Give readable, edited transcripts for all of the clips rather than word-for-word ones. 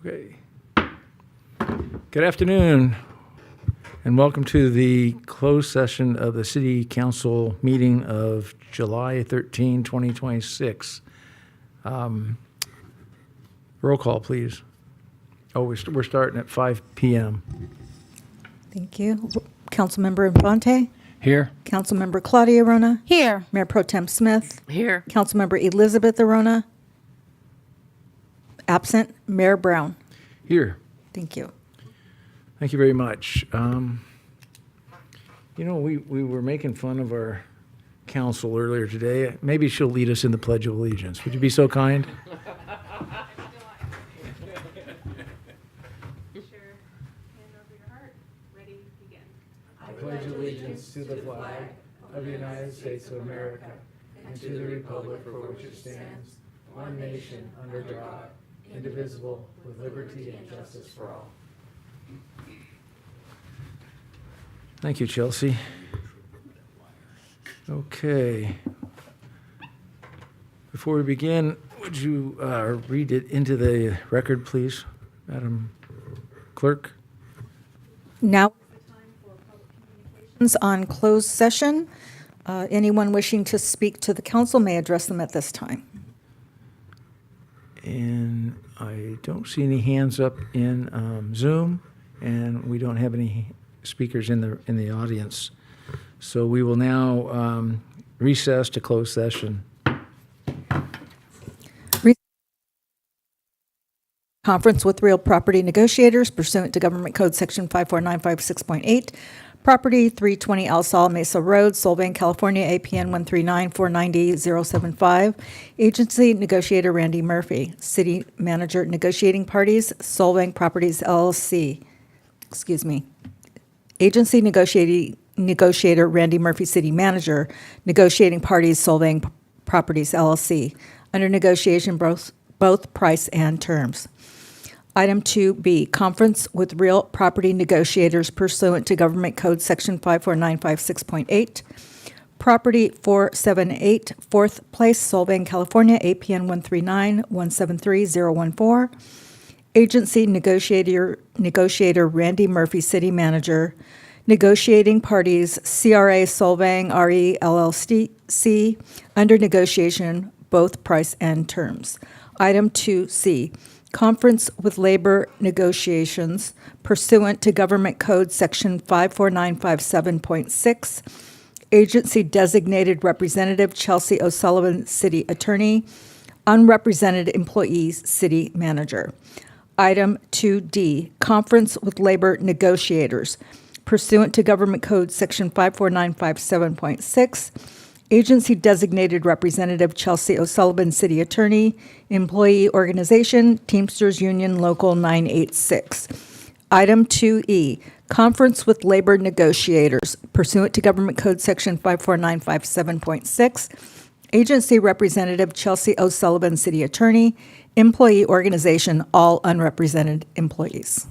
Okay. Good afternoon, and welcome to the closed session of the City Council meeting of July 13, 2026. Roll call, please. Oh, we're starting at 5 p.m. Thank you. Councilmember Infante? Here. Councilmember Claudia Arona? Here. Mayor Pro Tem Smith? Here. Councilmember Elizabeth Arona? Absent. Mayor Brown? Here. Thank you. Thank you very much. We were making fun of our council earlier today. Maybe she'll lead us in the Pledge of Allegiance. Would you be so kind? I pledge allegiance to the flag of the United States of America and to the republic for which it stands, one nation, under God, indivisible, with liberty and justice for all. Thank you, Chelsea. Okay. Before we begin, would you read it into the record, please, Madam Clerk? Now is the time for public communications on closed session. Anyone wishing to speak to the council may address them at this time. And I don't see any hands up in Zoom, and we don't have any speakers in the audience. So we will now recess to closed session. Conference with real property negotiators pursuant to Government Code Section 54956.8. Property 320 El Sal Mesa Road, Solvang, California, APN 139-490-075. Agency negotiator Randy Murphy. City manager negotiating parties, Solvang Properties LLC. Excuse me. Agency negotiator Randy Murphy, city manager. Negotiating parties, Solvang Properties LLC. Under negotiation, both price and terms. Item 2B, conference with real property negotiators pursuant to Government Code Section 54956.8. Property 478 4th Place, Solvang, California, APN 139-173-014. Agency negotiator Randy Murphy, city manager. Negotiating parties, CRA Solvang RE LLC. Under negotiation, both price and terms. Item 2C, conference with labor negotiations pursuant to Government Code Section 54957.6. Agency designated representative Chelsea O'Sullivan, city attorney. Unrepresented employees, city manager. Item 2D, conference with labor negotiators pursuant to Government Code Section 54957.6. Agency designated representative Chelsea O'Sullivan, city attorney. Employee organization Teamsters Union Local 986. Item 2E, conference with labor negotiators pursuant to Government Code Section 54957.6. Agency representative Chelsea O'Sullivan, city attorney. Employee organization, all unrepresented employees.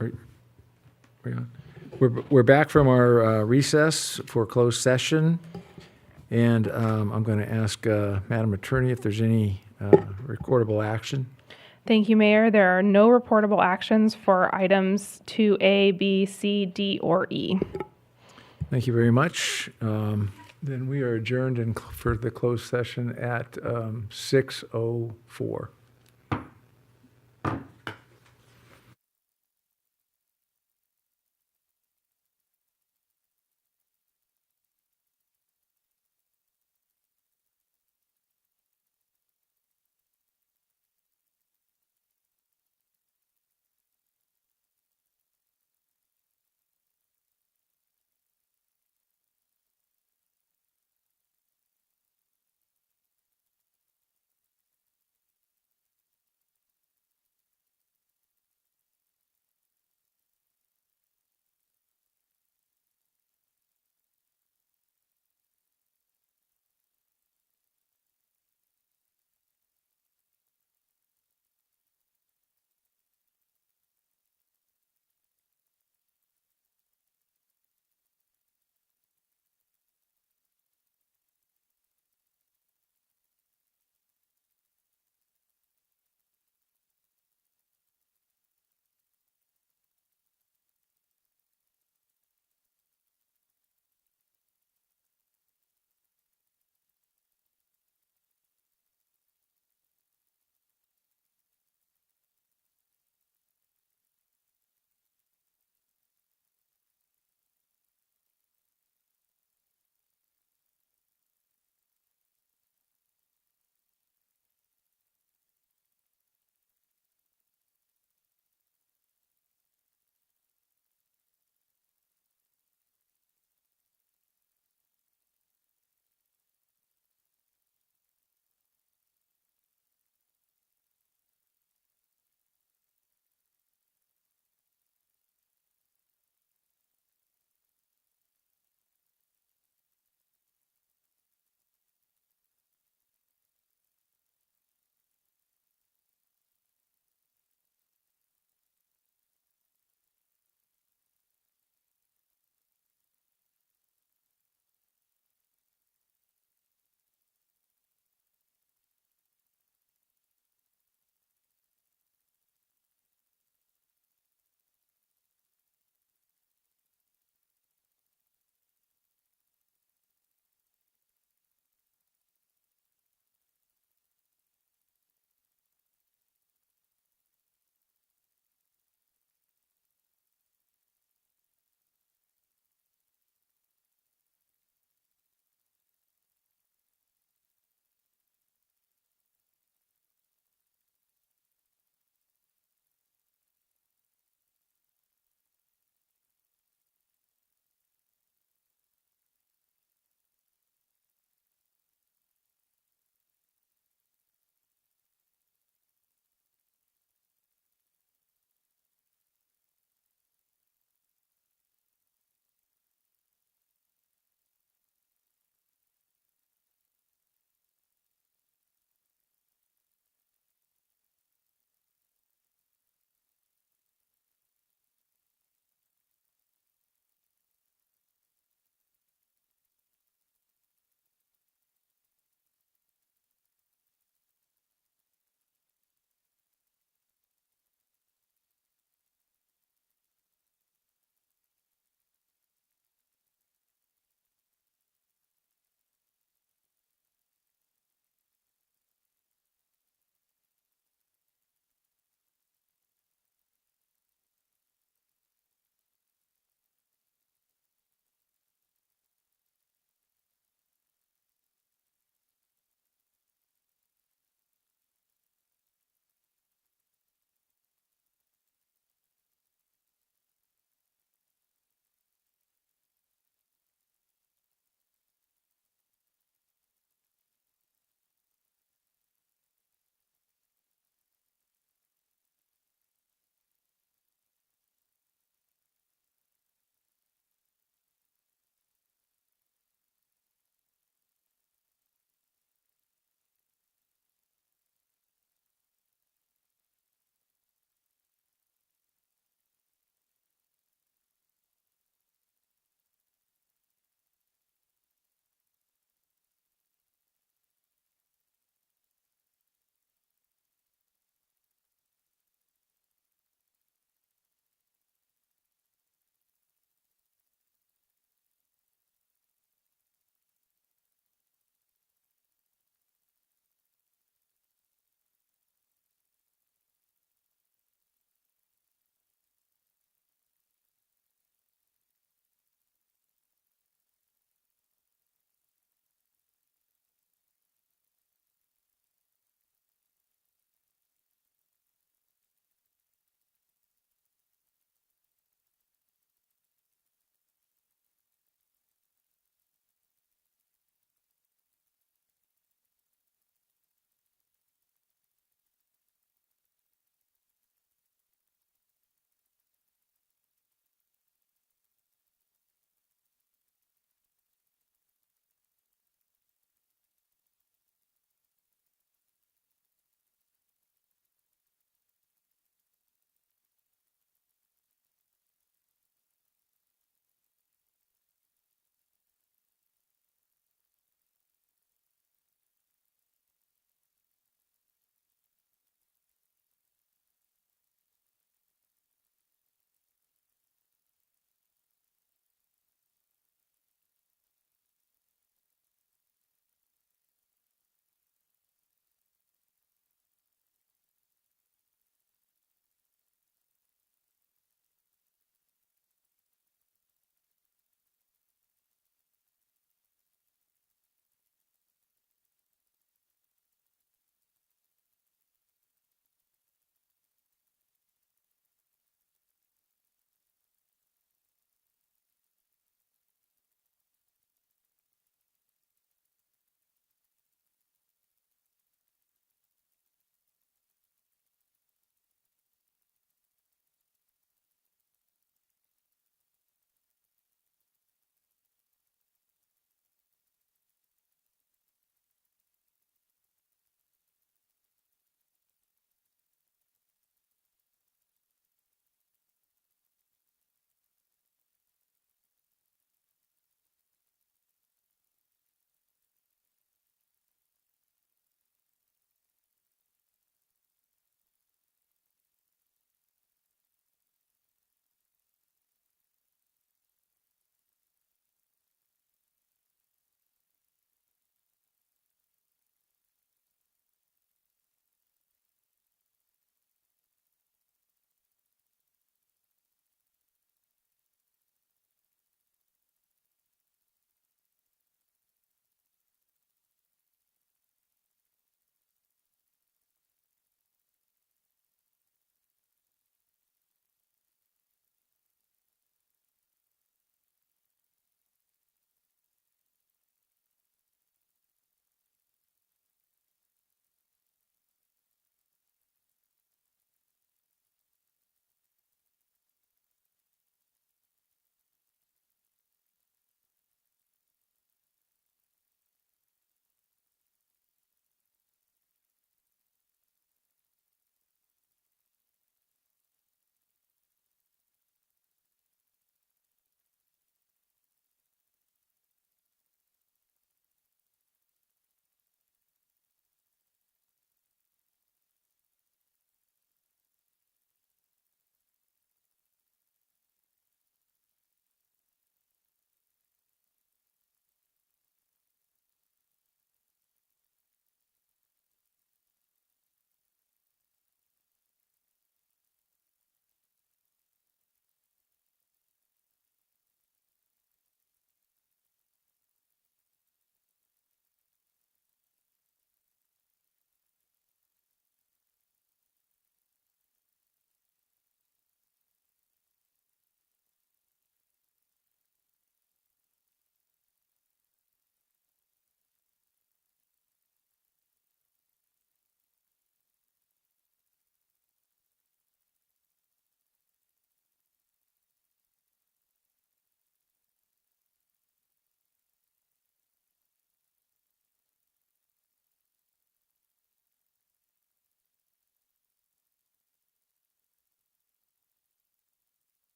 Are we on? We're back from our recess for closed session, and I'm going to ask Madam Attorney if there's any recordable action. Thank you, Mayor. There are no reportable actions for items 2A, B, C, D, or E. Thank you very much. Then we are adjourned for the closed session at 6:04.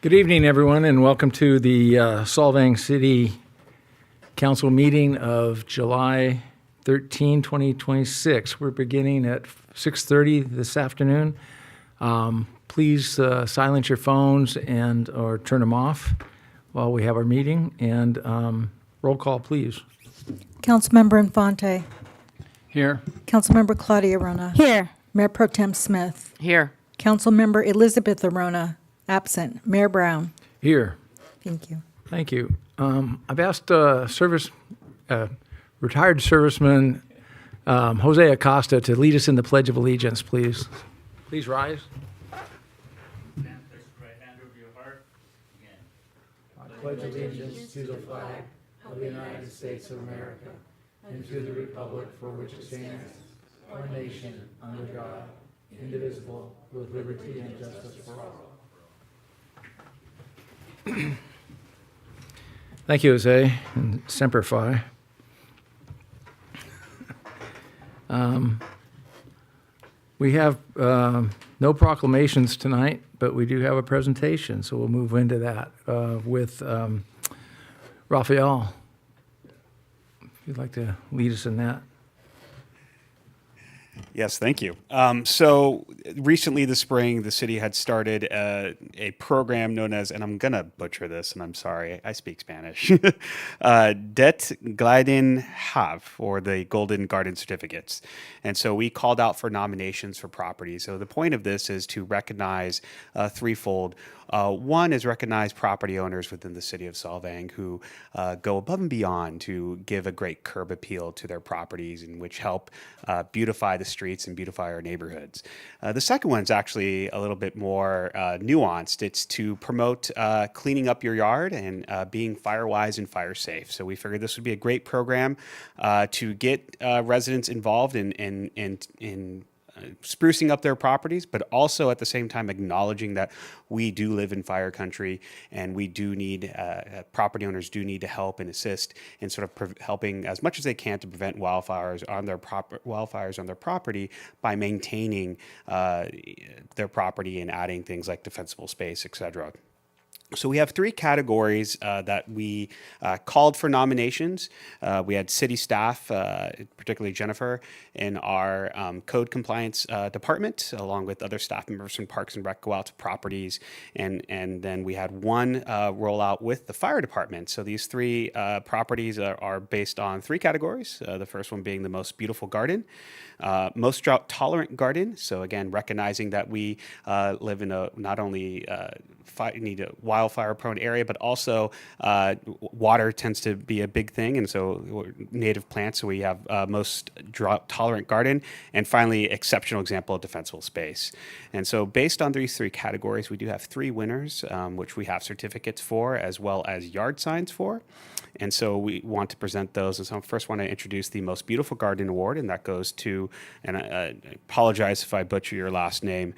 Good evening, everyone, and welcome to the Solvang City Council meeting of July 13, 2026. We're beginning at 6:30 this afternoon. Please silence your phones and or turn them off while we have our meeting. And roll call, please. Councilmember Infante. Here. Councilmember Claudia Arona. Here. Mayor Pro Tem Smith. Here. Councilmember Elizabeth Arona. Absent. Mayor Brown. Here. Thank you. Thank you. I've asked retired serviceman Jose Acosta to lead us in the Pledge of Allegiance, please. Please rise. Stand, place your right hand over your heart. Again. I pledge allegiance to the flag of the United States of America and to the republic for which it stands, one nation, under God, indivisible, with liberty and justice for all. Thank you, Jose, and Semper Fi. We have no proclamations tonight, but we do have a presentation, so we'll move into that with Raphael. If you'd like to lead us in that. Yes, thank you. So recently this spring, the city had started a program known as, and I'm going to butcher this, and I'm sorry, I speak Spanish, Det Glyden Have, or the Golden Garden Certificates. And so we called out for nominations for properties. So the point of this is to recognize threefold. One is recognize property owners within the city of Solvang who go above and beyond to give a great curb appeal to their properties and which help beautify the streets and beautify our neighborhoods. The second one is actually a little bit more nuanced. It's to promote cleaning up your yard and being fire wise and fire safe. So we figured this would be a great program to get residents involved in sprucing up their properties, but also at the same time acknowledging that we do live in fire country and we do need, property owners do need to help and assist in sort of helping as much as they can to prevent wildfires on their property by maintaining their property and adding things like defensible space, et cetera. So we have three categories that we called for nominations. We had city staff, particularly Jennifer, in our code compliance department, along with other staff members from Parks and Rec go out to properties. And then we had one rollout with the fire department. So these three properties are based on three categories. The first one being the most beautiful garden, most drought tolerant garden. So again, recognizing that we live in a not only need a wildfire prone area, but also water tends to be a big thing. And so native plants, so we have most drought tolerant garden, and finally exceptional example of defensible space. And so based on these three categories, we do have three winners, which we have certificates for, as well as yard signs for. And so we want to present those. And so I first want to introduce the Most Beautiful Garden Award, and that goes to, and I apologize if I butcher your last name,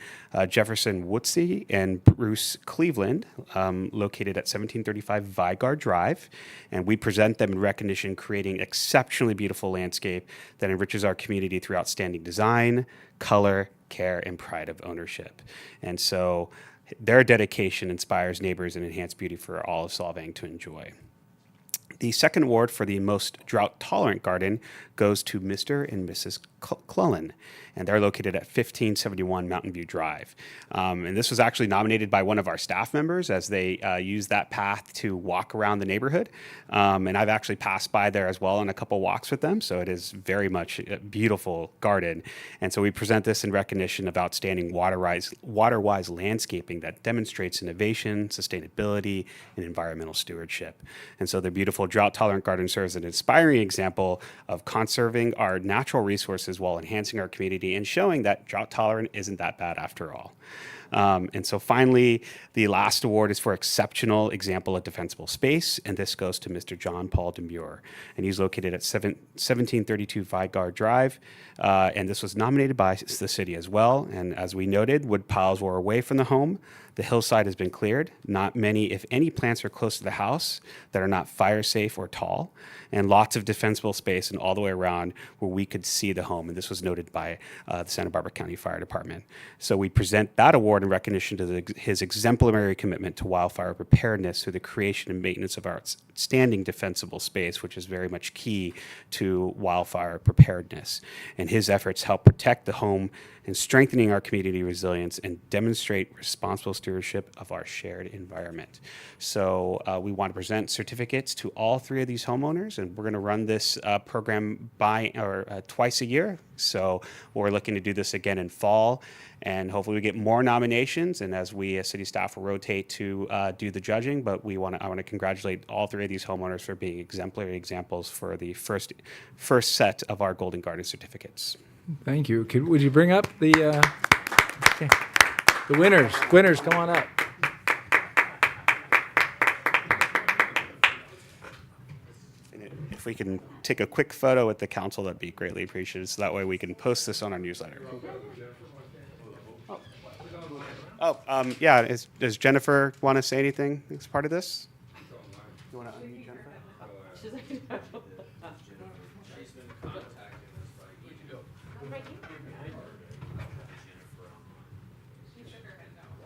Jefferson Woodsey and Bruce Cleveland, located at 1735 Vigard Drive. And we present them in recognition, creating exceptionally beautiful landscape that enriches our community through outstanding design, color, care, and pride of ownership. And so their dedication inspires neighbors and enhances beauty for all of Solvang to enjoy. The second award for the most drought-tolerant garden goes to Mr. and Mrs. Cullen, and they're located at 1571 Mountain View Drive. And this was actually nominated by one of our staff members as they used that path to walk around the neighborhood. And I've actually passed by there as well on a couple walks with them, so it is very much a beautiful garden. And so we present this in recognition of outstanding water-wise landscaping that demonstrates innovation, sustainability, and environmental stewardship. And so the beautiful drought-tolerant garden serves an inspiring example of conserving our natural resources while enhancing our community and showing that drought-tolerant isn't that bad after all. And so finally, the last award is for exceptional example of defensible space, and this goes to Mr. John Paul Demure, and he's located at 1732 Vigard Drive, and this was nominated by the city as well. And as we noted, wood piles were away from the home, The hillside has been cleared. Not many, if any, plants are close to the house that are not fire safe or tall, and lots of defensible space and all the way around where we could see the home. And this was noted by the Santa Barbara County Fire Department. So we present that award in recognition to his exemplary commitment to wildfire preparedness through the creation and maintenance of our outstanding defensible space, which is very much key to wildfire preparedness. And his efforts help protect the home and strengthening our community resilience and demonstrate responsible stewardship of our shared environment. So we want to present certificates to all 3 of these homeowners, and we're going to run this program twice a year. So we're looking to do this again in fall, and hopefully we get more nominations. And as we as city staff will rotate to do the judging, but I want to congratulate all 3 of these homeowners for being exemplary examples for the first set of our Golden Garden certificates. Thank you. Would you bring up the winners? Winners, come on up. And if we can take a quick photo with the council, that'd be greatly appreciated. So that way we can post this on our newsletter. Yeah. Does Jennifer want to say anything as part of this? You want to unmute Jennifer?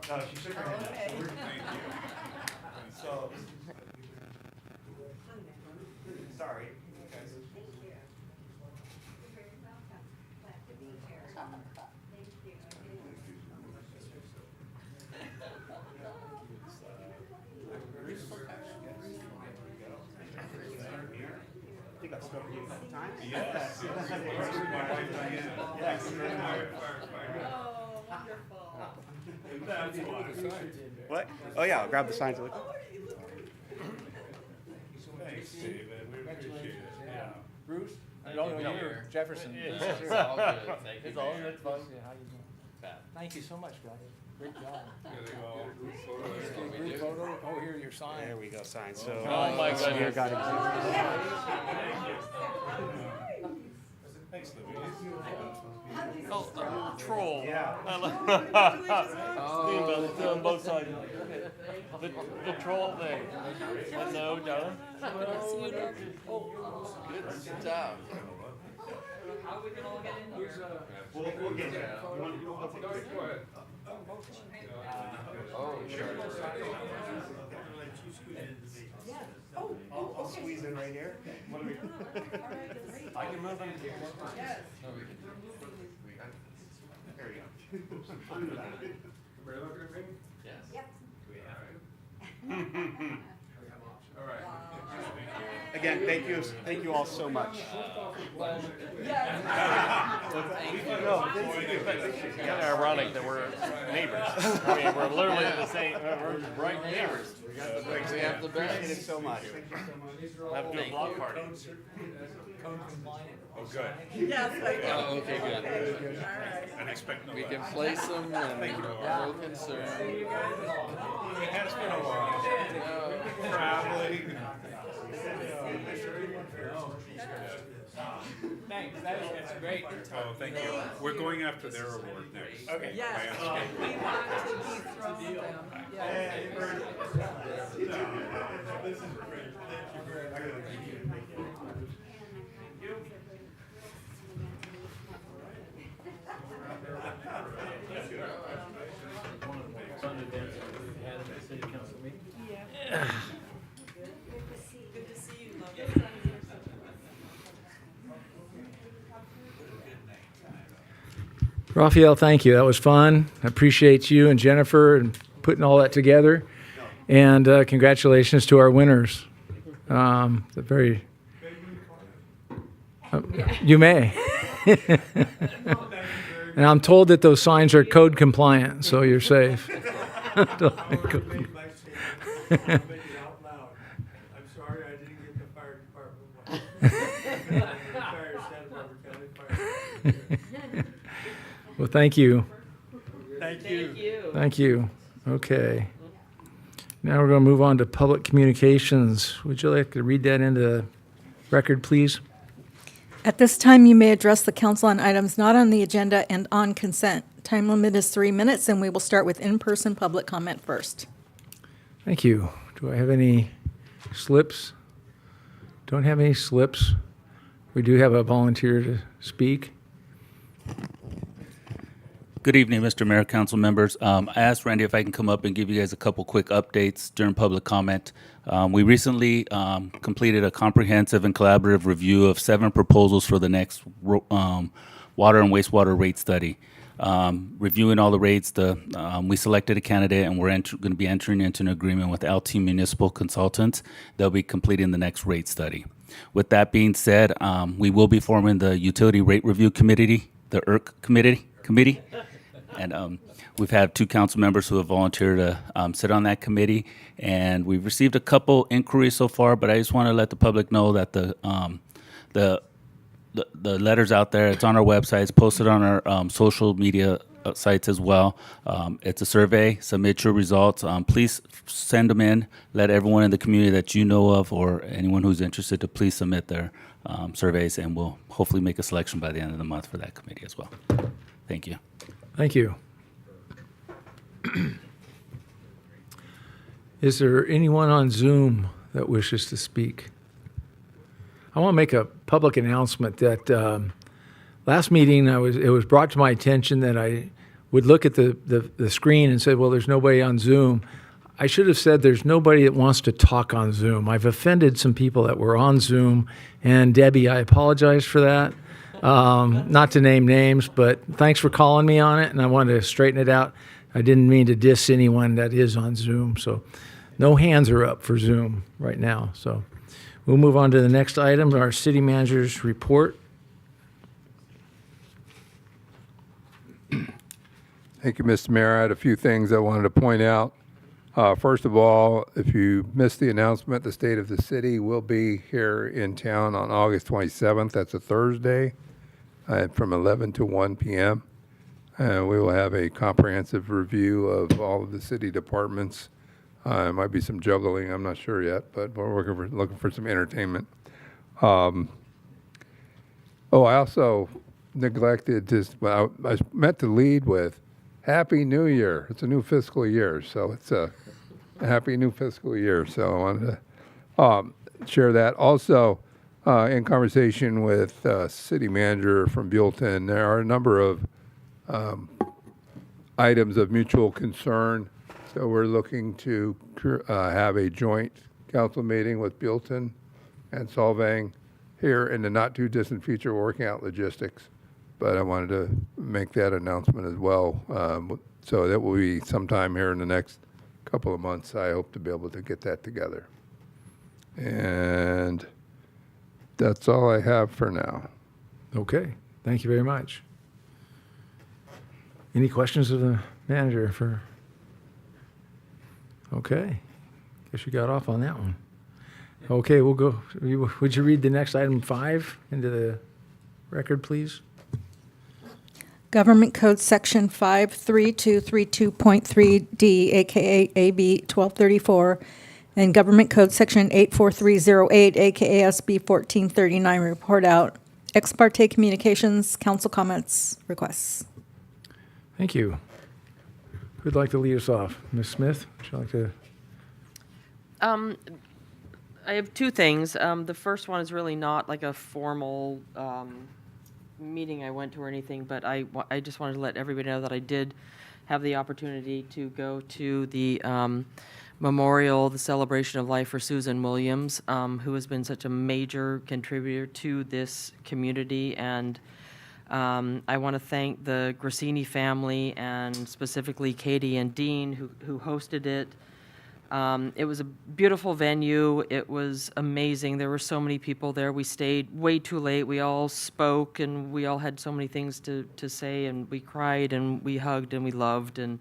No, she shook her hand. So, sorry. Yes. What? Oh yeah, I'll grab the signs. Thanks, David. We appreciate it. Yeah. Bruce? Here. Jefferson. It's all good. Thank you, It's all Mayor. good fun. How you doing? Thank you so much, guys. Great job. Group photo. Oh, here, your sign. There we go, signs. So, Oh, my so here, goodness. got it. Thanks, Louise. Oh, troll. Yeah. Steamboat on both sides. The troll thing. No, John? Good job. We'll get there. Oh, sure. I'll squeeze in right here. I can move them. There we go. Everybody looking at me? Yes. All right. Again, thank you all so much. It's kind of ironic that we're neighbors. I mean, we're literally the same, we're right neighbors. We have the Appreciate it best. so much. Have to do a block party. Oh, good. Oh, okay, good. And expect no We less. can place them and no concern. It has been a while. Traveling. Thanks, that's great. Oh, thank you. We're going after their award next. Okay. Yes, we want to dethrone them, yes. Good to see you, love. Raphael, thank you. That was fun. I appreciate you and Jennifer and putting all that together. And congratulations to our winners. Very. You may. And I'm told that those signs are code compliant, so you're safe. I'm sorry I didn't get the fire department one. Well, thank you. Thank you. Thank you. Okay. Now we're going to move on to public communications. Would you like to read that into the record, please? At this time, you may address the council on items not on the agenda and on consent. Time limit is 3 minutes, and we will start with in-person public comment first. Thank you. Do I have any slips? Don't have any slips. We do have a volunteer to speak. Good evening, Mr. Mayor, council members. I asked Randy if I can come up and give you guys a couple quick updates during public comment. We recently completed a comprehensive and collaborative review of 7 proposals for the next water and wastewater rate study. Reviewing all the rates, we selected a candidate, and we're going to be entering into an agreement with LT Municipal Consultants. They'll be completing the next rate study. With that being said, we will be forming the Utility Rate Review Committee, the ERC committee. And we've had 2 council members who have volunteered to sit on that committee, and we've received a couple inquiries so far. But I just want to let the public know that the letter's out there. It's on our website. It's posted on our social media sites as well. It's a survey. Submit your results. Please send them in. Let everyone in the community that you know of or anyone who's interested to please submit their surveys, and we'll hopefully make a selection by the end of the month for that committee as well. Thank you. Thank you. Is there anyone on Zoom that wishes to speak? I want to make a public announcement that last meeting it was brought to my attention that I would look at the screen and say, well, there's nobody on Zoom. I should have said there's nobody that wants to talk on Zoom. I've offended some people that were on Zoom, and Debbie, I apologize for that. Not to name names, but thanks for calling me on it, and I wanted to straighten it out. I didn't mean to diss anyone that is on Zoom, so no hands are up for Zoom right now. So we'll move on to the next item, our city manager's report. Thank you, Mr. Mayor. I had a few things I wanted to point out. First of all, if you missed the announcement, the state of the city will be here in town on August 27th. That's a Thursday from 11 to 1 p.m. We will have a comprehensive review of all of the city departments. There might be some juggling, I'm not sure yet, but we're looking for some entertainment. I also neglected to, well, I meant to lead with Happy New Year. It's a new fiscal year, so it's a happy new fiscal year. So I wanted to share that. Also, in conversation with city manager from Buellton, there are a number of items of mutual concern. So we're looking to have a joint council meeting with Buellton and Solvang here in the not too distant future, working out logistics. But I wanted to make that announcement as well. So that will be sometime here in the next couple of months. I hope to be able to get that together. And that's all I have for now. Okay, thank you very much. Any questions of the manager for? Okay, guess you got off on that one. Okay, we'll go. Would you read the next item 5 into the record, please? Government Code Section 53232.3D, AKA AB 1234, and Government Code Section 84308, AKA SB 1439, report out. Ex parte communications, council comments, requests. Thank you. Who'd like to lead us off? Ms. Smith, would you like to? I have 2 things. The first one is really not like a formal meeting I went to or anything, but I just wanted to let everybody know that I did have the opportunity to go to the memorial, the celebration of life for Susan Williams, who has been such a major contributor to this community. And I want to thank the Grassini family and specifically Katie and Dean who hosted it. It was a beautiful venue. It was amazing. There were so many people there. We stayed way too late. We all spoke, and we all had so many things to say, and we cried, and we hugged, and we loved. And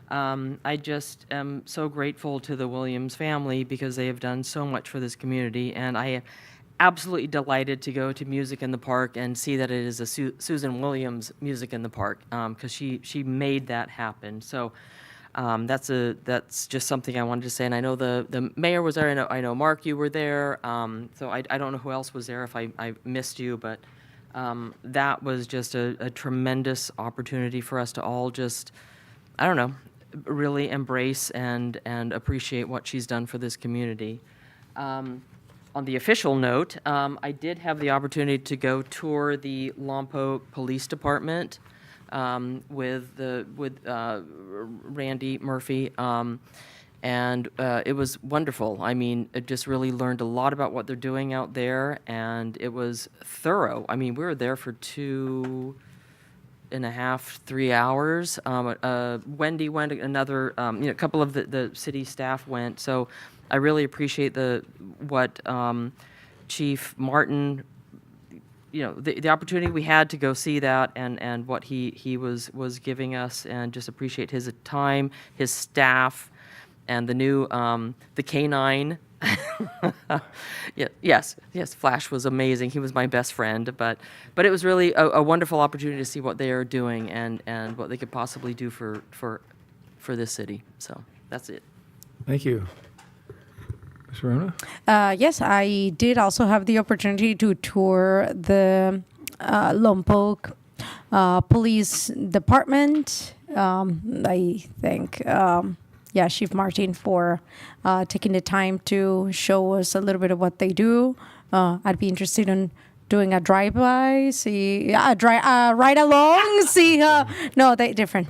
I just am so grateful to the Williams family because they have done so much for this community. And I am absolutely delighted to go to Music in the Park and see that it is a Susan Williams Music in the Park, because she made that happen. So that's just something I wanted to say. And I know the mayor was there. I know Mark, you were there. So I don't know who else was there if I missed you, but That was just a tremendous opportunity for us to all just, I don't know, really embrace and appreciate what she's done for this community. On the official note, I did have the opportunity to go tour the Lompoc Police Department with Randy Murphy, and it was wonderful. I mean, I just really learned a lot about what they're doing out there, and it was thorough. I mean, we were there for 2.5, 3 hours. Wendy went, another, a couple of the city staff went. So I really appreciate what Chief Martin, the opportunity we had to go see that and what he was giving us, and just appreciate his time, his staff, and the new, the K9. Yes, Flash was amazing. He was my best friend, but it was really a wonderful opportunity to see what they are doing and what they could possibly do for this city. So that's it. Thank you. Ms. Rona? Yes, I did also have the opportunity to tour the Lompoc Police Department. I thank Chief Martin for taking the time to show us a little bit of what they do. I'd be interested in doing a drive-by, ride along, see no, they different,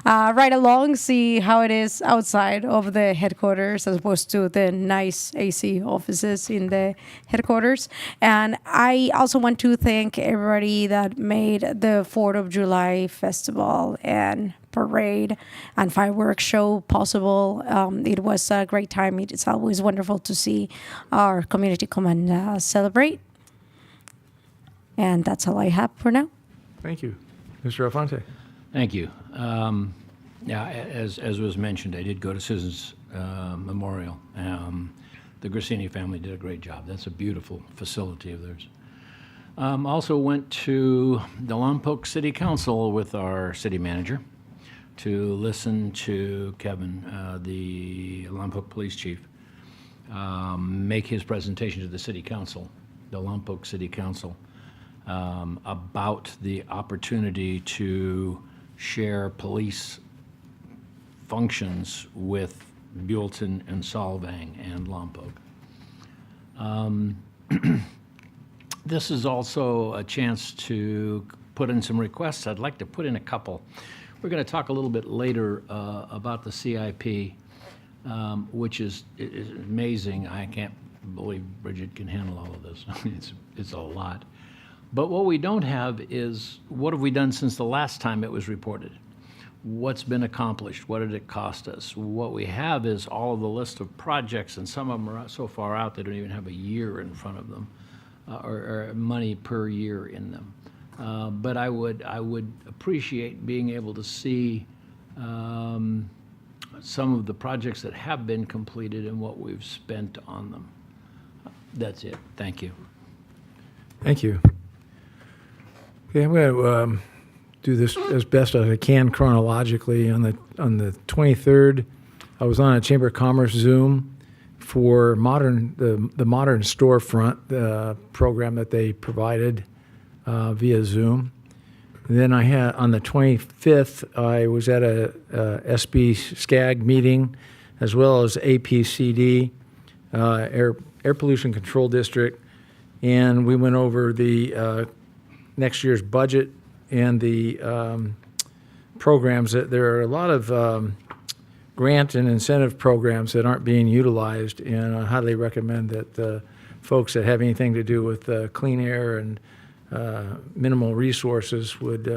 ride along, see how it is outside of the headquarters as opposed to the nice AC offices in the headquarters. And I also want to thank everybody that made the 4th of July festival and parade and fireworks show possible. It was a great time. It's always wonderful to see our community come and celebrate. And that's all I have for now. Thank you. Mr. Alfonte? Thank you. As was mentioned, I did go to Susan's Memorial. The Grassini family did a great job. That's a beautiful facility of theirs. Also went to the Lompoc City Council with our city manager to listen to Kevin, the Lompoc Police Chief, make his presentation to the City Council, the Lompoc City Council, about the opportunity to share police functions with Buellton and Solvang and Lompoc. This is also a chance to put in some requests. I'd like to put in a couple. We're going to talk a little bit later about the CIP, which is amazing. I can't believe Bridget can handle all of this. It's a lot. But what we don't have is what have we done since the last time it was reported? What's been accomplished? What did it cost us? What we have is all of the list of projects, and some of them are so far out they don't even have a year in front of them, or money per year in them. But I would appreciate being able to see some of the projects that have been completed and what we've spent on them. That's it. Thank you. Thank you. Okay, I'm going to do this as best as I can chronologically. On the 23rd, I was on a Chamber of Commerce Zoom for the modern storefront program that they provided via Zoom. And then I had on the 25th, I was at a SB SCAG meeting, as well as APCD, Air Pollution Control District, and we went over the next year's budget and the programs. That there are a lot of grant and incentive programs that aren't being utilized, and I highly recommend that folks that have anything to do with clean air and minimal resources would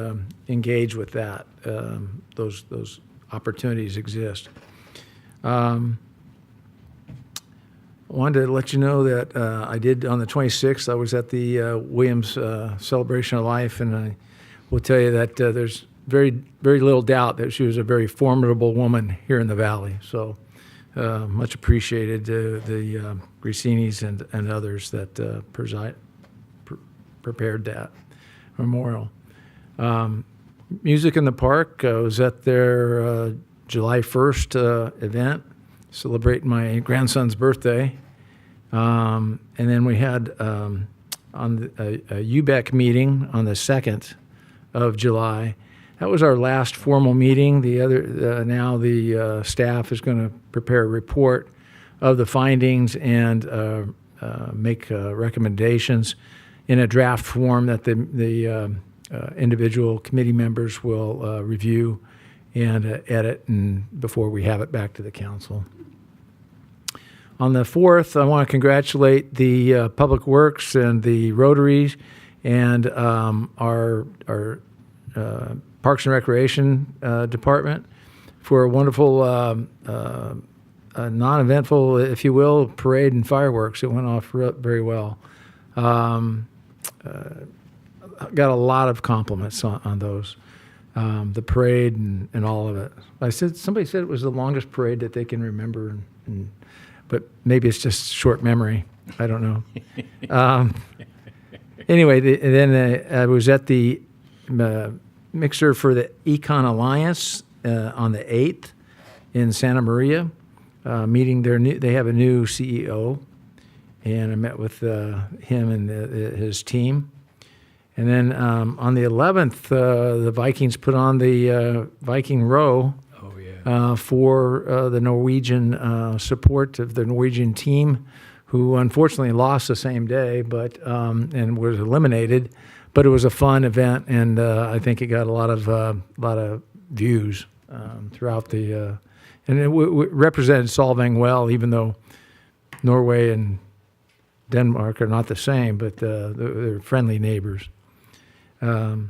engage with that. Those opportunities exist. I wanted to let you know that I did on the 26th, I was at the Williams Celebration of Life, and I will tell you that there's very, very little doubt that she was a very formidable woman here in the Valley. So much appreciated the Grassinis and others that prepared that memorial. Music in the Park, I was at their July 1st event, celebrating my grandson's birthday. And then we had on a UBEC meeting on the 2nd of July. That was our last formal meeting. Now the staff is going to prepare a report of the findings and make recommendations in a draft form that the individual committee members will review and edit and before we have it back to the council. On the 4th, I want to congratulate the Public Works and the Rotaries and our Parks and Recreation Department for a wonderful, non-eventful, if you will, parade and fireworks. It went off very well. Got a lot of compliments on those. The parade and all of it. Somebody said it was the longest parade that they can remember, but maybe it's just short memory. I don't know. Anyway, then I was at the mixer for the Econ Alliance on the 8th in Santa Maria, meeting they have a new CEO, and I met with him and his team. And then on the 11th, the Vikings put on the Viking Row for the Norwegian support of the Norwegian team, who unfortunately lost the same day, and was eliminated. But it was a fun event, and I think it got a lot of views throughout the, and it represented Solvang well, even though Norway and Denmark are not the same, but they're friendly neighbors. And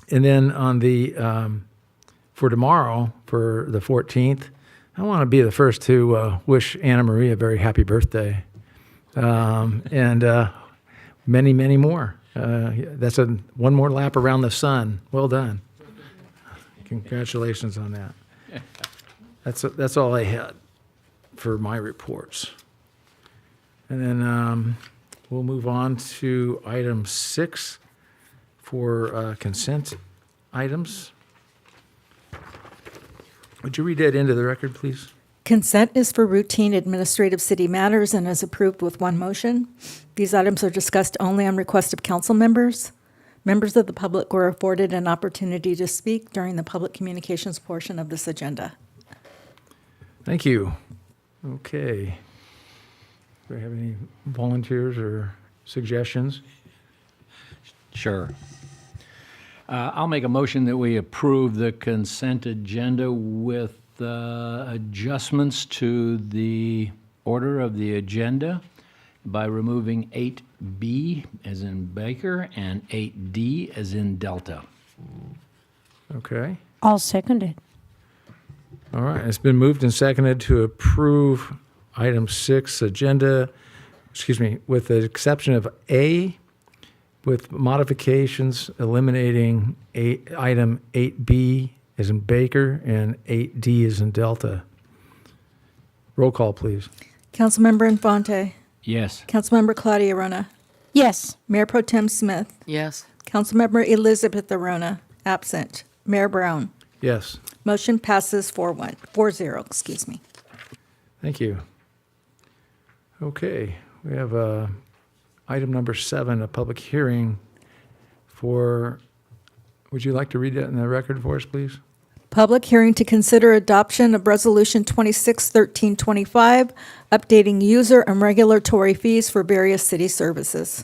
then on the for tomorrow, for the 14th, I want to be the first to wish Anna Marie a very happy birthday, and many, many more. That's one more lap around the sun. Well done. Congratulations on that. That's all I had for my reports. And then we'll move on to item 6 for consent items. Would you read that into the record, please? Consent is for routine administrative city matters and is approved with one motion. These items are discussed only on request of council members. Members of the public were afforded an opportunity to speak during the public communications portion of this agenda. Thank you. Okay. Do we have any volunteers or suggestions? Sure. I'll make a motion that we approve the consent agenda with adjustments to the order of the agenda by removing 8B as in Baker and 8D as in Delta. Okay. I'll second it. All right. It's been moved and seconded to approve item 6 agenda, with the exception of A, with modifications eliminating item 8B as in Baker and 8D as in Delta. Roll call, please. Councilmember Infante. Yes. Councilmember Claudia Rona. Yes. Mayor Pro Tem Smith. Yes. Councilmember Elizabeth Arona, absent. Mayor Brown. Yes. Motion passes 4-0, excuse me. Thank you. Okay. We have item number 7, a public hearing for, would you like to read that in the record for us, please? Public hearing to consider adoption of Resolution 261325, updating user and regulatory fees for various city services.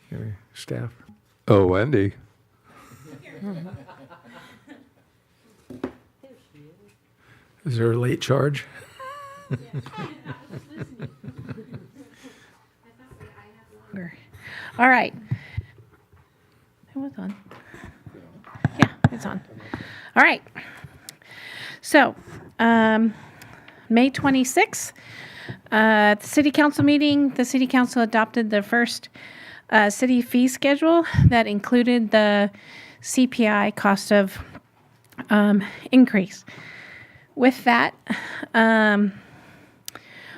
Here, staff. Oh, Wendy. Is there a late charge? All right. It was on. Yeah, it's on. All right. So, May 26th, at the city council meeting, the city council adopted the first city fee schedule that included the CPI cost of increase. With that,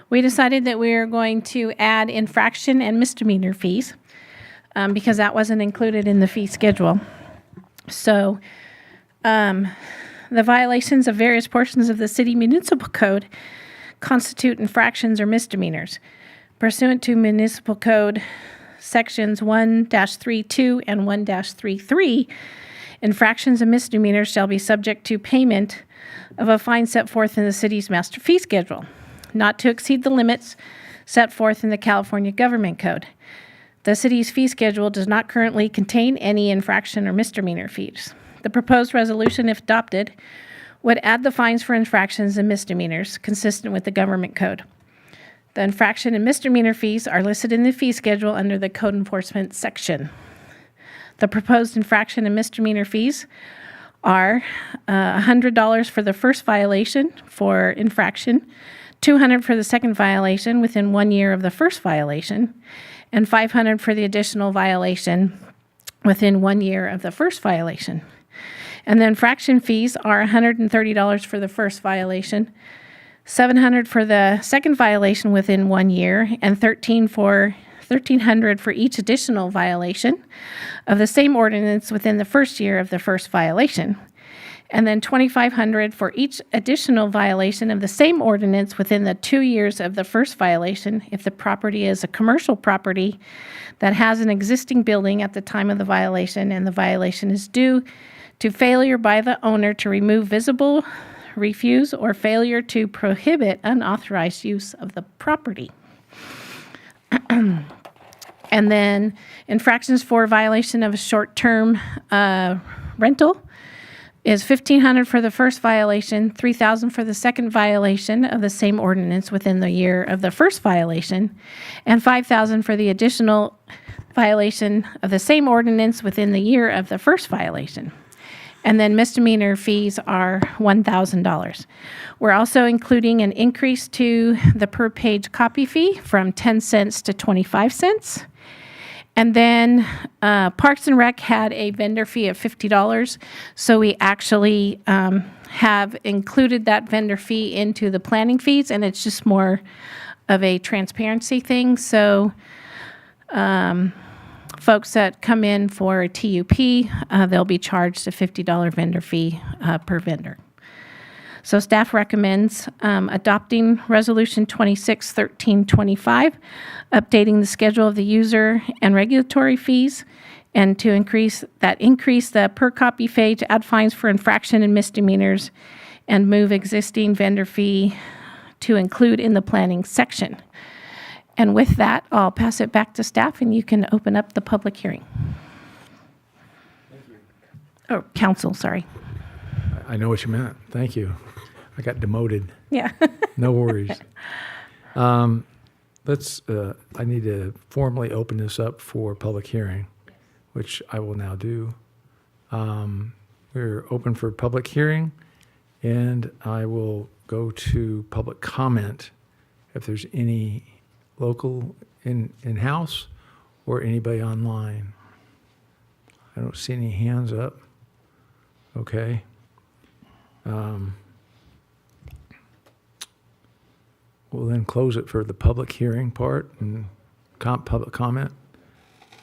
we decided that we are going to add infraction and misdemeanor fees because that wasn't included in the fee schedule. So the violations of various portions of the city municipal code constitute infractions or misdemeanors. pursuant to Municipal Code Sections 1-32 and 1-33, infractions and misdemeanors shall be subject to payment of a fine set forth in the city's master fee schedule, not to exceed the limits set forth in the California Government Code. The city's fee schedule does not currently contain any infraction or misdemeanor fees. The proposed resolution, if adopted, would add the fines for infractions and misdemeanors consistent with the Government Code. The infraction and misdemeanor fees are listed in the fee schedule under the Code Enforcement section. The proposed infraction and misdemeanor fees are $100 for the first violation for infraction, $200 for the second violation within 1 year of the first violation, and $500 for the additional violation within 1 year of the first violation. And the infraction fees are $130 for the first violation, $700 for the second violation within 1 year, and $1,300 for each additional violation of the same ordinance within the first year of the first violation. And then $2,500 for each additional violation of the same ordinance within the 2 years of the first violation if the property is a commercial property that has an existing building at the time of the violation and the violation is due to failure by the owner to remove visible refuse or failure to prohibit unauthorized use of the property. And then infractions for violation of a short-term rental is $1,500 for the first violation, $3,000 for the second violation of the same ordinance within the year of the first violation, and $5,000 for the additional violation of the same ordinance within the year of the first violation. And then misdemeanor fees are $1,000. We're also including an increase to the per page copy fee from 10 cents to 25 cents. And then Parks and Rec had a vendor fee of $50. So we actually have included that vendor fee into the planning fees, and it's just more of a transparency thing. So folks that come in for a TUP, they'll be charged a $50 vendor fee per vendor. So staff recommends adopting Resolution 261325, updating the schedule of the user and regulatory fees, and to increase the per copy fee to add fines for infraction and misdemeanors, and move existing vendor fee to include in the planning section. And with that, I'll pass it back to staff, and you can open up the public hearing. Thank you. Oh, council, sorry. I know what you meant. Thank you. I got demoted. Yeah. No worries. I need to formally open this up for public hearing, which I will now do. We're open for public hearing, and I will go to public comment if there's any local in-house or anybody online. I don't see any hands up. Okay. We'll then close it for the public hearing part and public comment,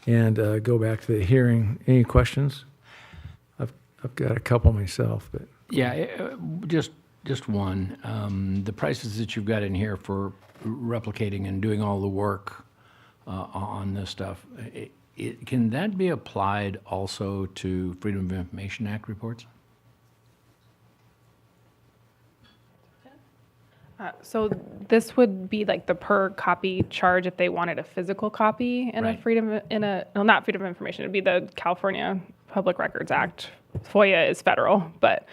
and go back to the hearing. Any questions? I've got a couple myself, but Yeah, just one. The prices that you've got in here for replicating and doing all the work on this stuff, can that be applied also to Freedom of Information Act reports? So this would be like the per copy charge if they wanted a physical copy in Right. not Freedom of Information, it'd be the California Public Records Act. FOIA is federal, but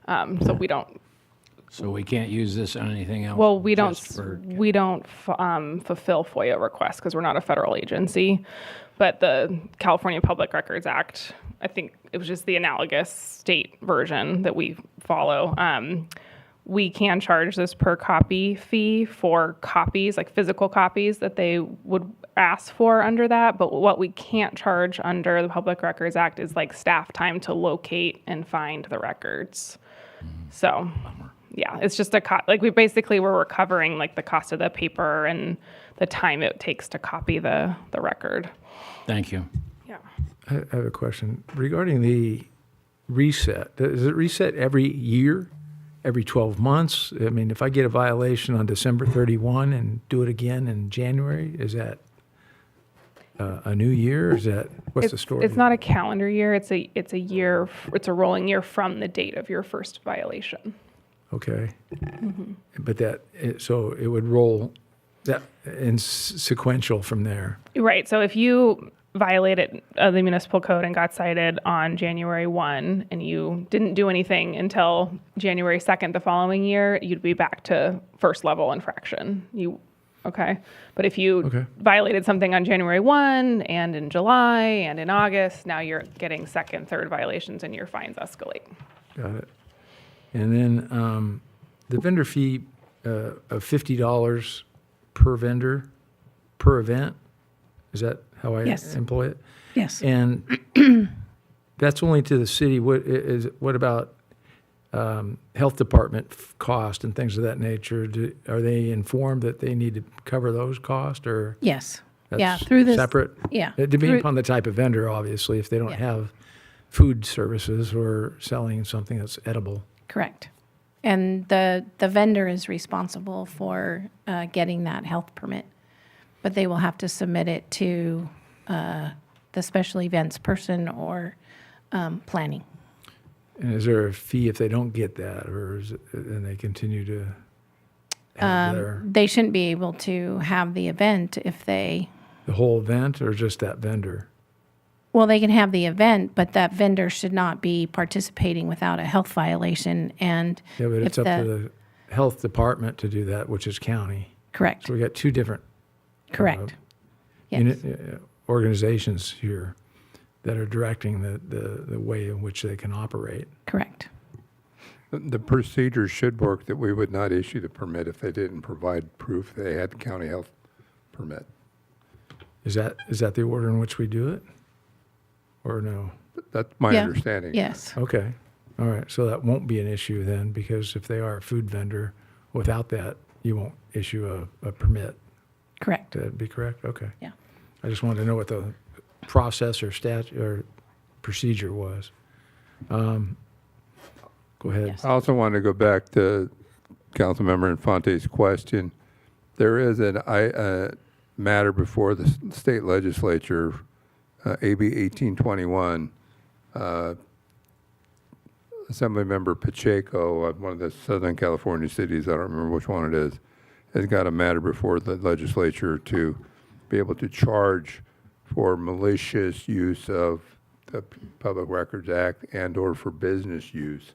so we don't. So we can't use this on anything else? Well, we don't fulfill FOIA requests because we're not a federal agency. But the California Public Records Act, I think it was just the analogous state version that we follow. We can charge this per copy fee for copies, like physical copies that they would ask for under that. But what we can't charge under the Public Records Act is like staff time to locate and find the records. So, yeah, it's just we're recovering like the cost of the paper and the time it takes to copy the record. Thank you. Yeah. I have a question regarding the reset. Does it reset every year? every 12 months? I mean, if I get a violation on December 31 and do it again in January, is that a new year? Is that, what's the story? It's not a calendar year. It's a year. It's a rolling year from the date of your first violation. Okay. But so it would roll that in sequential from there. Right. So if you violated the municipal code and got cited on January 1 and you didn't do anything until January 2nd the following year, you'd be back to first level infraction. Okay. But if you violated something on January 1 and in July and in August, now you're getting second, third violations and your fines escalate. Got it. And then the vendor fee of $50 per vendor per event, is that how I Yes. employ it? Yes. And that's only to the city. What about health department cost and things of that nature? Are they informed that they need to cover those costs, or Yes. that's Yeah, through this. separate? Yeah. Depending through- upon the type of vendor, obviously, if they don't Yeah. have food services or selling something that's edible. Correct. And the vendor is responsible for getting that health permit, but they will have to submit it to the special events person or planning. And is there a fee if they don't get that, or is it, and they continue to have They shouldn't be able to have the event if they, the whole event, or just that vendor? well, they can have the event, but that vendor should not be participating without a health violation. And Yeah, but it's if up to the health department to do that, which is county. correct, So we got two different correct. Yes. organizations here that are directing the way in which they can operate. Correct. The procedure should work that we would not issue the permit if they didn't provide proof they had the county health permit. Is that the order in which we do it? Or no? That's my Yeah. understanding. Yes. Okay. All right. So that won't be an issue then, because if they are a food vendor, without that, you won't issue a permit. Correct. That'd be correct? Okay. Yeah. I just wanted to know what the process or statute or procedure was. Go ahead. Yes. I also want to go back to Councilmember Infante's question. There is a matter before the state legislature, AB 1821. Assemblymember Pacheco of one of the Southern California cities, I don't remember which one it is, has got a matter before the legislature to be able to charge for malicious use of the Public Records Act and/or for business use.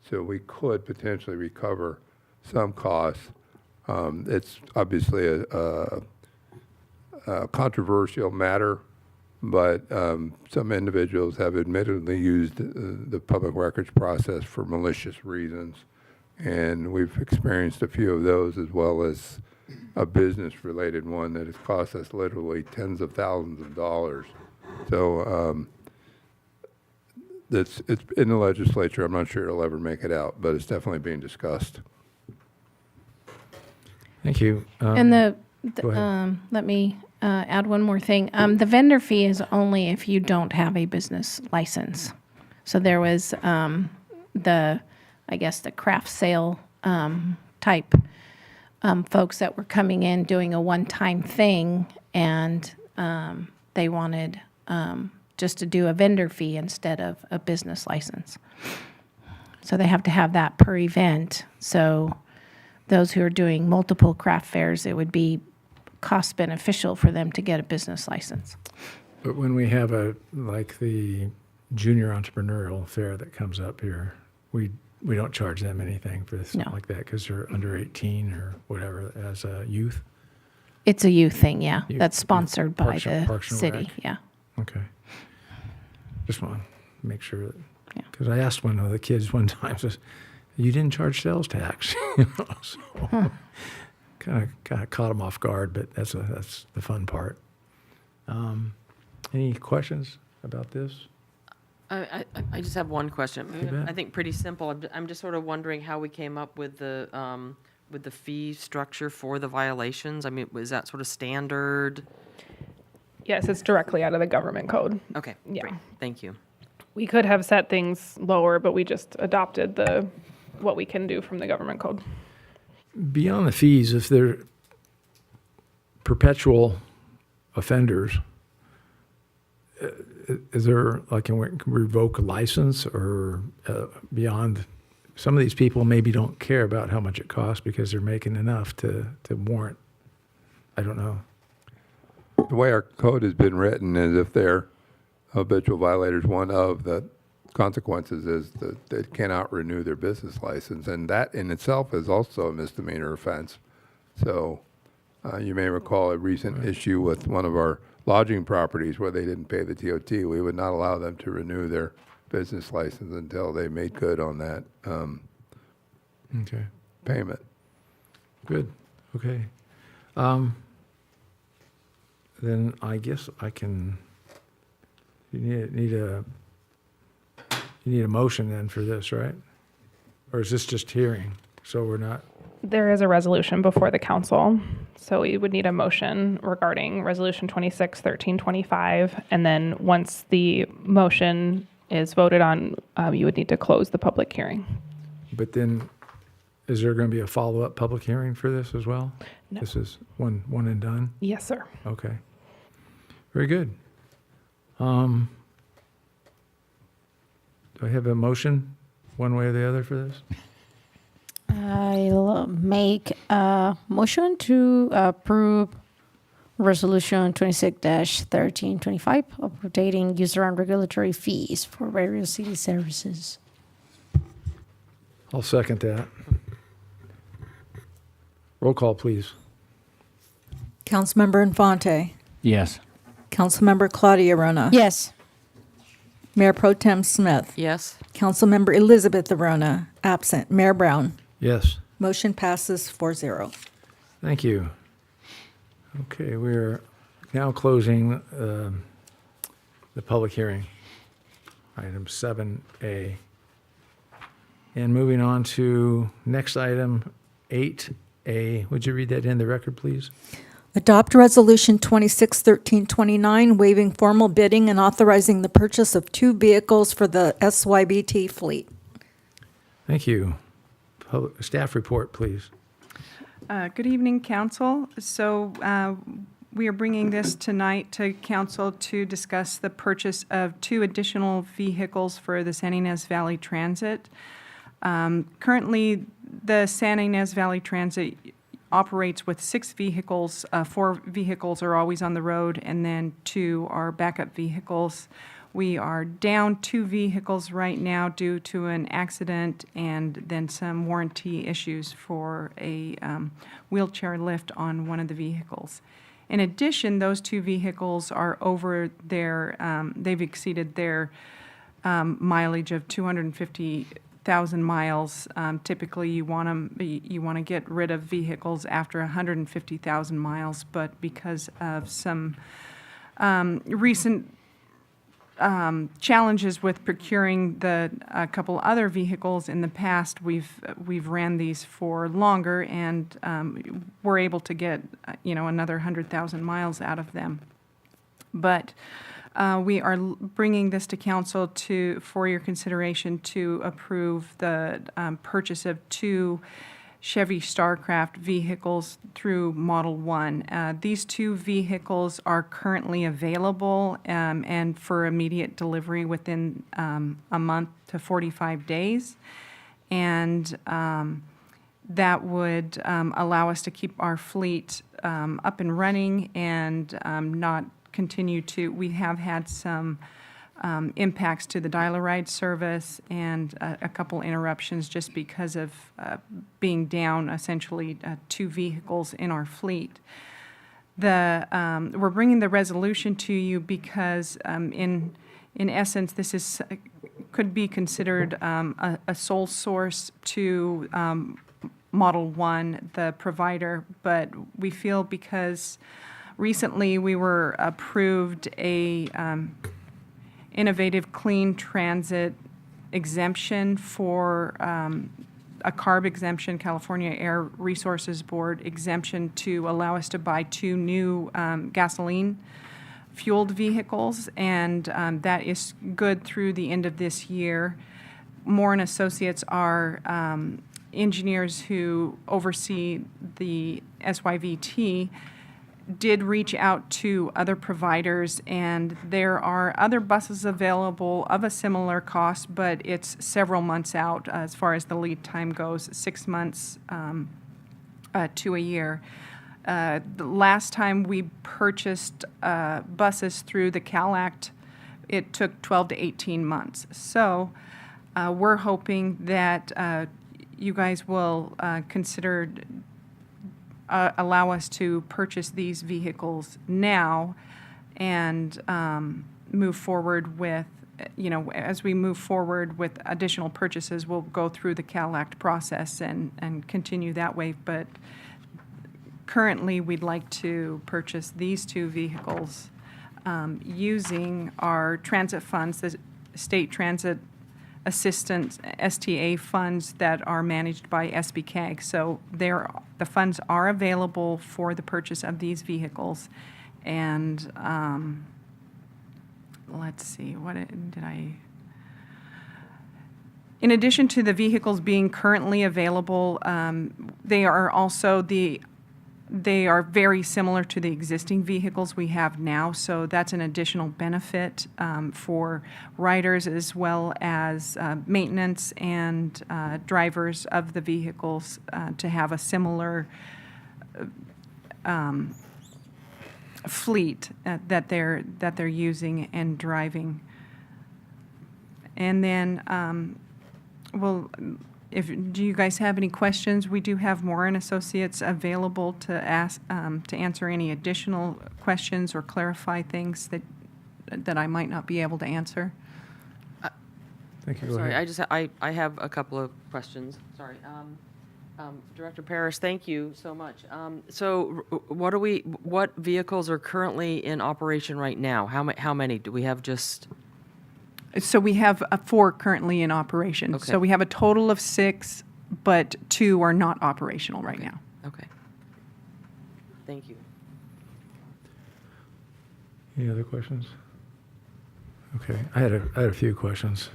So we could potentially recover some costs. It's obviously a controversial matter, but some individuals have admittedly used the public records process for malicious reasons. And we've experienced a few of those, as well as a business-related one that has cost us literally tens of thousands of dollars. So it's in the legislature. I'm not sure it'll ever make it out, but it's definitely being discussed. Thank you. And go ahead. let me add one more thing. The vendor fee is only if you don't have a business license. So there was I guess the craft sale type folks that were coming in doing a one-time thing, and they wanted just to do a vendor fee instead of a business license. So they have to have that per event. So those who are doing multiple craft fairs, it would be cost beneficial for them to get a business license. But when we have like the junior entrepreneurial fair that comes up here, we don't charge them anything for something No. like that because they're under 18 or whatever as a youth. It's a youth thing, yeah. Youth- That's sponsored by Parks and- the Parks and city, Rec. yeah. Okay. Just want to make sure that, Yeah. because I asked one of the kids one time, says, "You didn't charge sales tax," so kind of caught him off guard, but that's the fun part. Any questions about this? I just have one question. You bet. I think pretty simple. I'm just sort of wondering how we came up with the fee structure for the violations. I mean, was that sort of standard? Yes, it's directly out of the government code. Okay, Yeah. great. Thank you. We could have set things lower, but we just adopted the what we can do from the government code. Beyond the fees, if they're perpetual offenders, is there, like, can we revoke a license or beyond? Some of these people maybe don't care about how much it costs because they're making enough to warrant, I don't know. The way our code has been written is if they're habitual violators, one of the consequences is that they cannot renew their business license, and that in itself is also a misdemeanor offense. So you may recall a recent issue with one of our lodging properties where they didn't pay the TOT. We would not allow them to renew their business license until they made good on that Okay, payment. good, okay. Then I guess I can, you need a motion then for this, right? Or is this just hearing? So we're not, There is a resolution before the council, so we would need a motion regarding Resolution 261325, and then once the motion is voted on, you would need to close the public hearing. but then, is there going to be a follow-up public hearing for this as well? No. This is one and done? Yes, sir. Okay. Very good. Do I have a motion, one way or the other for this? I'll make a motion to approve Resolution 26-1325, updating user and regulatory fees for various city services. I'll second that. Roll call, please. Councilmember Infante. Yes. Councilmember Claudia Rona. Yes. Mayor Pro Tem Smith. Yes. Councilmember Elizabeth Arona, absent. Mayor Brown. Yes. Motion passes 4-0. Thank you. Okay, we're now closing the public hearing, item 7A. And moving on to next item, 8A. Would you read that in the record, please? Adopt Resolution 261329, waiving formal bidding and authorizing the purchase of 2 vehicles for the SYBT fleet. Thank you. Staff report, please. Good evening, council. So we are bringing this tonight to council to discuss the purchase of 2 additional vehicles for the San Ynez Valley Transit. Currently, the San Ynez Valley Transit operates with 6 vehicles. 4 vehicles are always on the road, and then 2 are backup vehicles. We are down 2 vehicles right now due to an accident and then some warranty issues for a wheelchair lift on one of the vehicles. In addition, those 2 vehicles are over their, they've exceeded their mileage of 250,000 miles. Typically, you want to get rid of vehicles after 150,000 miles, but because of some recent challenges with procuring a couple other vehicles in the past, we've ran these for longer, and we're able to get another 100,000 miles out of them. But we are bringing this to council for your consideration to approve the purchase of 2 Chevy Starcraft vehicles through Model 1. These 2 vehicles are currently available and for immediate delivery within a month to 45 days. And that would allow us to keep our fleet up and running and not continue to, we have had some impacts to the dial-a-ride service and a couple interruptions just because of being down essentially 2 vehicles in our fleet. We're bringing the resolution to you because in essence this could be considered a sole source to Model 1, the provider, but we feel because recently we were approved a innovative clean transit exemption for a CARB exemption, California Air Resources Board exemption, to allow us to buy 2 new gasoline-fueled vehicles, and that is good through the end of this year. Moore and Associates are engineers who oversee the SYVT, did reach out to other providers, and there are other buses available of a similar cost, but it's several months out as far as the lead time goes, 6 months to a year. The last time we purchased buses through the CAL Act, it took 12 to 18 months. So we're hoping that you guys will consider allow us to purchase these vehicles now and move forward with, as we move forward with additional purchases, we'll go through the CAL Act process and continue that way. But currently, we'd like to purchase these two vehicles using our transit funds, the state transit assistance STA funds that are managed by SBCAG. So the funds are available for the purchase of these vehicles. And let's see, in addition to the vehicles being currently available, they are very similar to the existing vehicles we have now, so that's an additional benefit for riders as well as maintenance and drivers of the vehicles to have a similar fleet that they're using and driving. And then, do you guys have any questions? We do have Moore and Associates available to answer any additional questions or clarify things that I might not be able to answer. Thank you. Go Sorry, ahead. I have a couple of questions. Sorry. Director Parrish, thank you so much. So what vehicles are currently in operation right now? How many? Do we have just? So we have 4 currently in operation. Okay. So we have a total of 6, but 2 are not operational right now. Okay. Thank you. Any other questions? Okay, I had a few questions.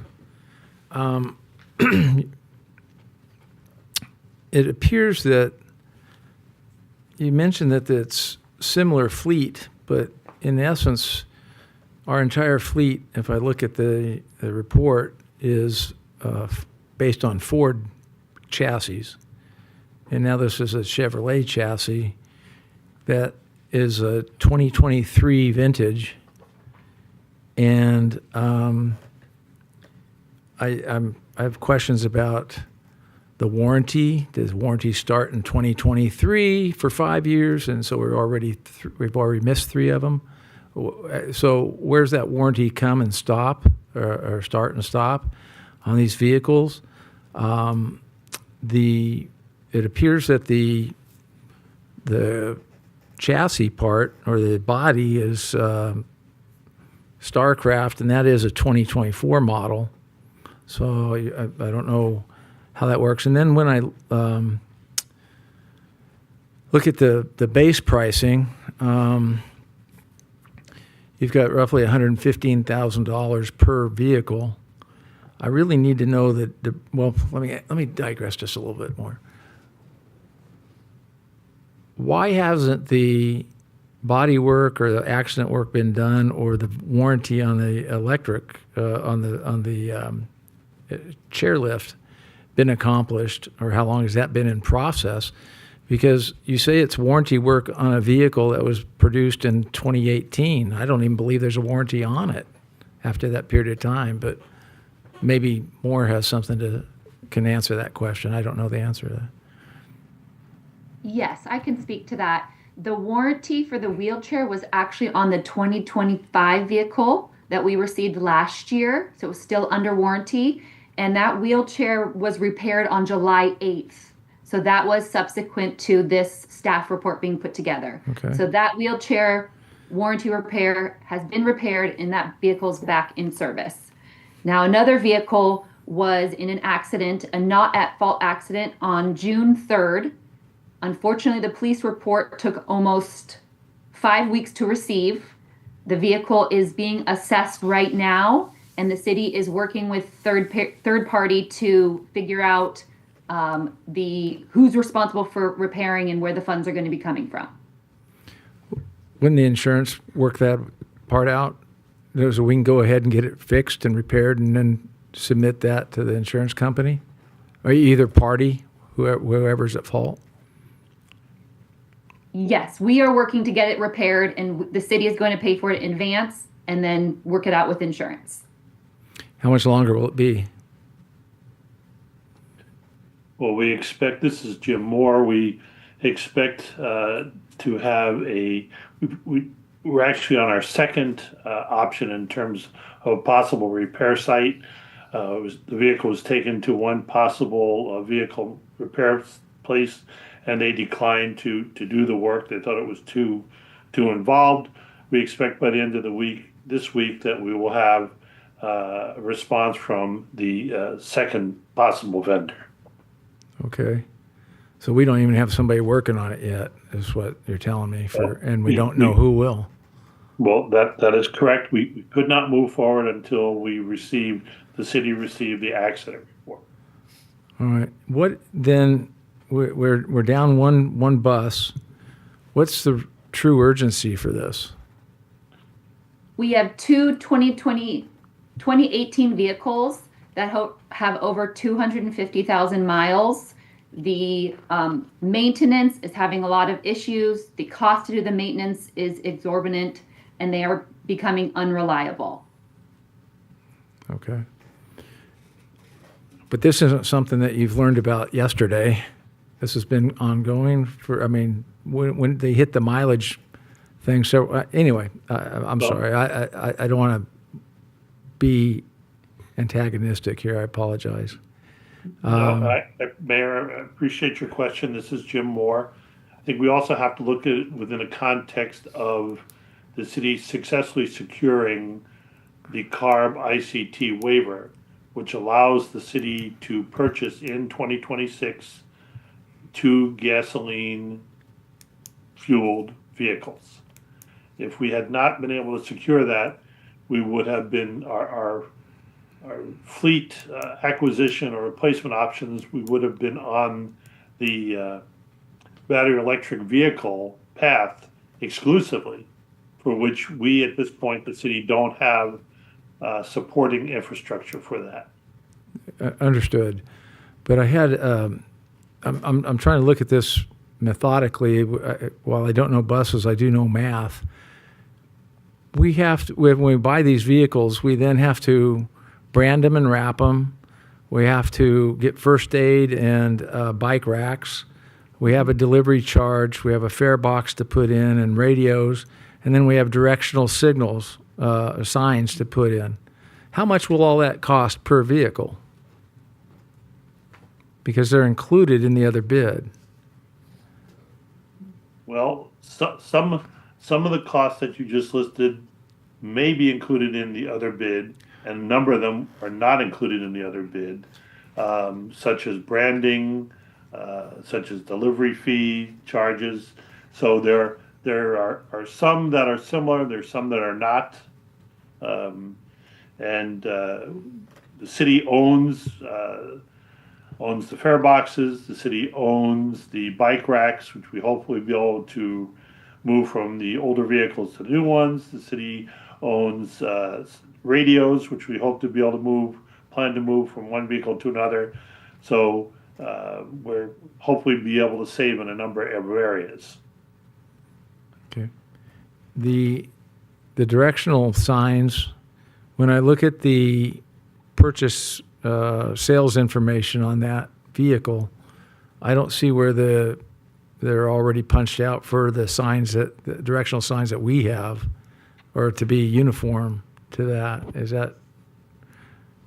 It appears that you mentioned that it's similar fleet, but in essence, our entire fleet, if I look at the report, is based on Ford chassis. And now this is a Chevrolet chassis that is a 2023 vintage. And I have questions about the warranty. Does warranty start in 2023 for 5 years? And so we've already missed 3 of them. So where's that warranty come and stop, or start and stop on these vehicles? It appears that the chassis part or the body is Starcraft, and that is a 2024 model. So I don't know how that works. And then when I look at the base pricing, you've got roughly $115,000 per vehicle. I really need to know that. Let me digress just a little bit more. Why hasn't the body work or the accident work been done, or the warranty on the electric on the chairlift been accomplished, or how long has that been in process? Because you say it's warranty work on a vehicle that was produced in 2018. I don't even believe there's a warranty on it after that period of time, but maybe Moore has something can answer that question. I don't know the answer to that. Yes, I can speak to that. The warranty for the wheelchair was actually on the 2025 vehicle that we received last year, so it was still under warranty, and that wheelchair was repaired on July 8th. So that was subsequent to this staff report being put together. Okay. So that wheelchair warranty repair has been repaired and that vehicle's back in service. Now another vehicle was in an accident, a not at fault accident on June 3rd. Unfortunately, the police report took almost 5 weeks to receive. The vehicle is being assessed right now and the city is working with third party to figure out who's responsible for repairing and where the funds are going to be coming from. Wouldn't the insurance work that part out? So we can go ahead and get it fixed and repaired and then submit that to the insurance company? Or either party, whoever's at fault? Yes, we are working to get it repaired, and the city is going to pay for it in advance and then work it out with insurance. How much longer will it be? Well, we expect, this is Jim Moore, we expect to have we're actually on our second option in terms of possible repair site. The vehicle was taken to one possible vehicle repair place, and they declined to do the work. They thought it was too involved. We expect by the end of this week, that we will have a response from the second possible vendor. Okay. So we don't even have somebody working on it yet, is what you're telling me, and we don't know who will. Well, that is correct. We could not move forward until the city received the accident report. All right. What then? We're down one bus. What's the true urgency for this? We have two 2018 vehicles that have over 250,000 miles. The maintenance is having a lot of issues. The cost to do the maintenance is exorbitant, and they are becoming unreliable. Okay. But this isn't something that you've learned about yesterday. This has been ongoing when they hit the mileage thing. So anyway, I'm sorry. I don't want to be antagonistic here. I apologize. Mayor, I appreciate your question. This is Jim Moore. I think we also have to look at it within a context of the city successfully securing the CARB ICT waiver, which allows the city to purchase in 2026 two gasoline-fueled vehicles. If we had not been able to secure that, we would have been our fleet acquisition or replacement options, we would have been on the battery electric vehicle path exclusively, for which we at this point, the city, don't have supporting infrastructure for that. Understood. But I had, I'm trying to look at this methodically. While I don't know buses, I do know math. We have to, when we buy these vehicles, we then have to brand them and wrap them. We have to get first aid and bike racks. We have a delivery charge. We have a fare box to put in and radios. And then we have directional signals, signs to put in. How much will all that cost per vehicle? Because they're included in the other bid. Well, some of the costs that you just listed may be included in the other bid, and a number of them are not included in the other bid, such as branding, such as delivery fee charges. So there are some that are similar. There's some that are not, and the city owns the fare boxes. The city owns the bike racks, which we hopefully be able to move from the older vehicles to the new ones. The city owns radios, which we hope to be able to plan to move from one vehicle to another. So we're hopefully be able to save in a number of areas. Okay. The directional signs, when I look at the purchase sales information on that vehicle, I don't see where they're already punched out for the directional signs that we have, or to be uniform to that. Is that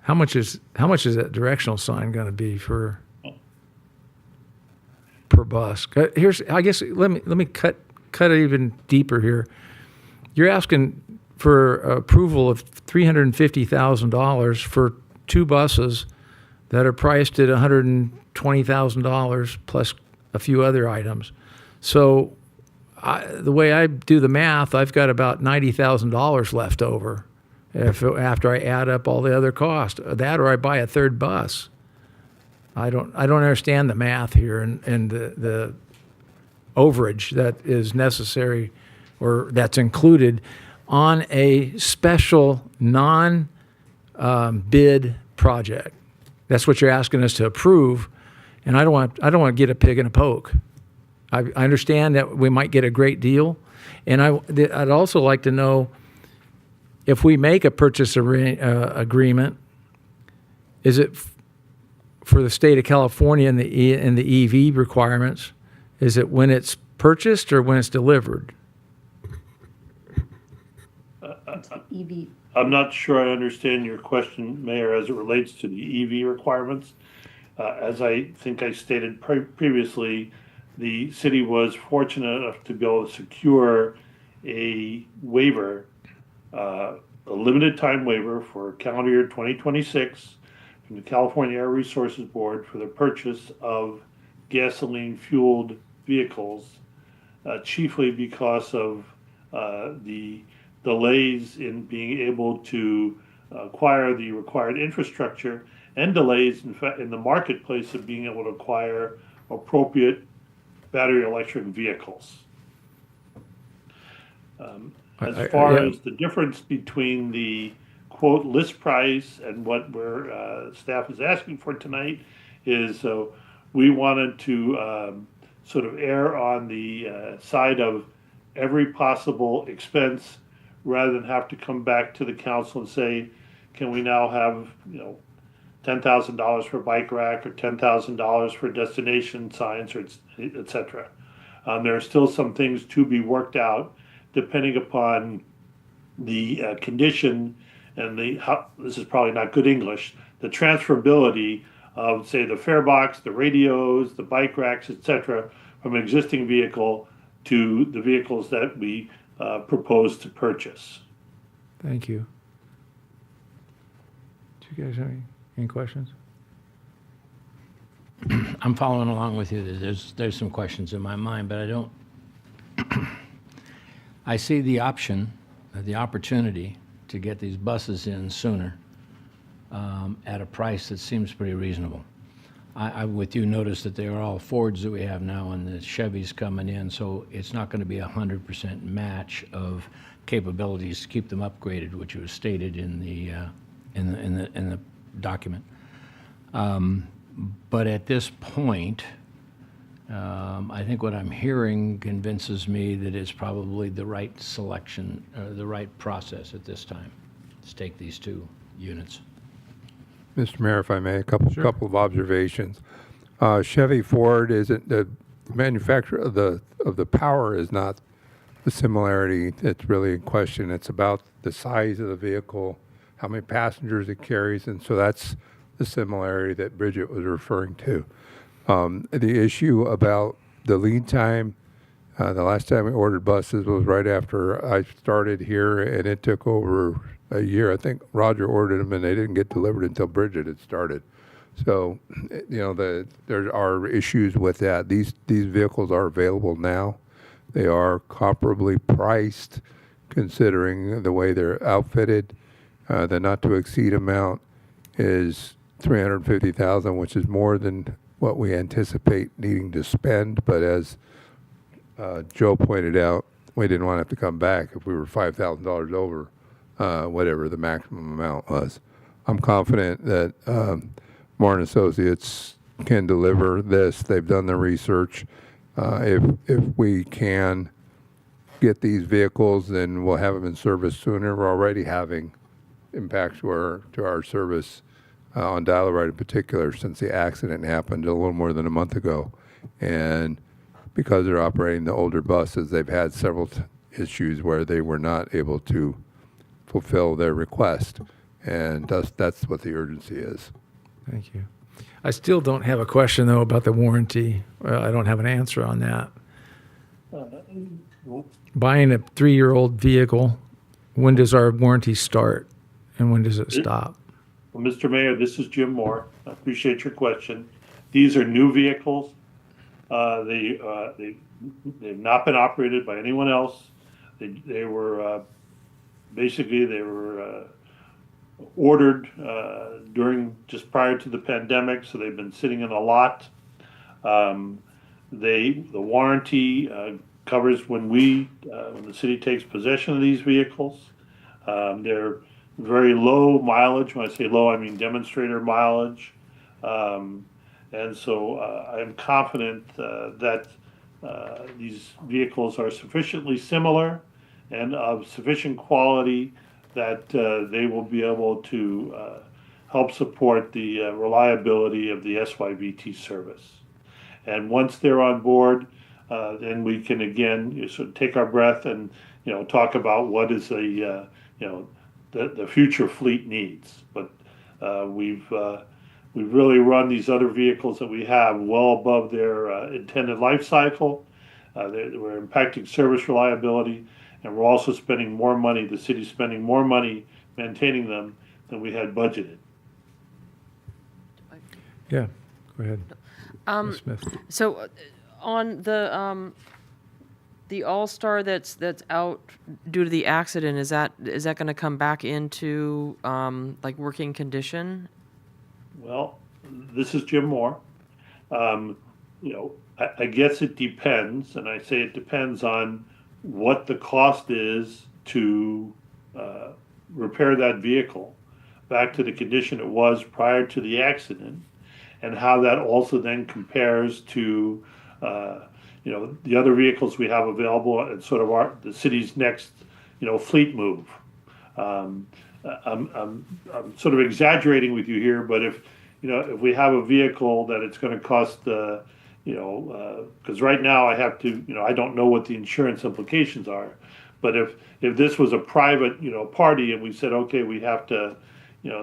how much is that directional sign going to be per bus? Here's, I guess, let me cut it even deeper here. You're asking for approval of $350,000 for two buses that are priced at $120,000 plus a few other items. So the way I do the math, I've got about $90,000 left over after I add up all the other costs. That or I buy a third bus. I don't understand the math here and the overage that is necessary or that's included on a special non-bid project. That's what you're asking us to approve, and I don't want to get a pig in a poke. I understand that we might get a great deal, and I'd also like to know if we make a purchase agreement, is it for the state of California and the EV requirements? Is it when it's purchased or when it's delivered? EV. I'm not sure I understand your question, Mayor, as it relates to the EV requirements. As I think I stated previously, the city was fortunate enough to be able to secure a waiver, a limited time waiver for calendar year 2026 from the California Air Resources Board for the purchase of gasoline fueled vehicles, chiefly because of the delays in being able to acquire the required infrastructure and delays in fact in the marketplace of being able to acquire appropriate battery electric vehicles. As far as the difference between the quote list price and what staff is asking for tonight is we wanted to sort of err on the side of every possible expense rather than have to come back to the council and say, can we now have, $10,000 for bike rack or $10,000 for destination signs, or et cetera. There are still some things to be worked out depending upon the condition and this is probably not good English, the transferability of, say, the fare box, the radios, the bike racks, et cetera, from an existing vehicle to the vehicles that we propose to purchase. Thank you. Do you guys have any questions? I'm following along with you. There's some questions in my mind, but I don't. I see the opportunity to get these buses in sooner at a price that seems pretty reasonable. I with you noticed that they are all Fords that we have now and the Chevys coming in, so it's not going to be 100% match of capabilities to keep them upgraded, which was stated in the document. But at this point, I think what I'm hearing convinces me that it's probably the right selection, the right process at this time to take these two units. Mr. Mayor, if I may, a couple of observations. Chevy Ford isn't the manufacturer of the power is not the similarity that's really in question. It's about the size of the vehicle, how many passengers it carries, and so that's the similarity that Bridget was referring to. The issue about the lead time, the last time we ordered buses was right after I started here, and it took over a year. I think Roger ordered them, and they didn't get delivered until Bridget had started. So, there are issues with that. These vehicles are available now. They are comparably priced, considering the way they're outfitted. The not to exceed amount is $350,000, which is more than what we anticipate needing to spend. But as Joe pointed out, we didn't want to have to come back if we were $5,000 over whatever the maximum amount was. I'm confident that Moore & Associates can deliver this. They've done the research. If we can get these vehicles, then we'll have them in service sooner. We're already having impacts to our service on Dial-A-Ride in particular since the accident happened a little more than a month ago. And because they're operating the older buses, they've had several issues where they were not able to fulfill their request. And that's what the urgency is. Thank you. I still don't have a question, though, about the warranty. I don't have an answer on that. Buying a 3-year-old vehicle, when does our warranty start and when does it stop? Well, Mr. Mayor, this is Jim Moore. I appreciate your question. These are new vehicles. They've not been operated by anyone else. They were basically ordered just prior to the pandemic, so they've been sitting in a lot. The warranty covers when the city takes possession of these vehicles. They're very low mileage. When I say low, I mean demonstrator mileage. And so I'm confident that these vehicles are sufficiently similar and of sufficient quality that they will be able to help support the reliability of the SYVT service. And once they're on board, then we can again sort of take our breath and talk about what is the future fleet needs. But we've really run these other vehicles that we have well above their intended life cycle. We're impacting service reliability, and we're also spending more money. The city's spending more money maintaining them than we had budgeted. Yeah, go ahead. Ms. Smith. So on the All-Star that's out due to the accident, is that going to come back into like working condition? Well, this is Jim Moore. I guess it depends, and I say it depends on what the cost is to repair that vehicle back to the condition it was prior to the accident, and how that also then compares to the other vehicles we have available and sort of the city's next fleet move. I'm sort of exaggerating with you here, but if we have a vehicle that it's going to cost because right now I have to I don't know what the insurance implications are, but if this was a private party and we said, okay, we have to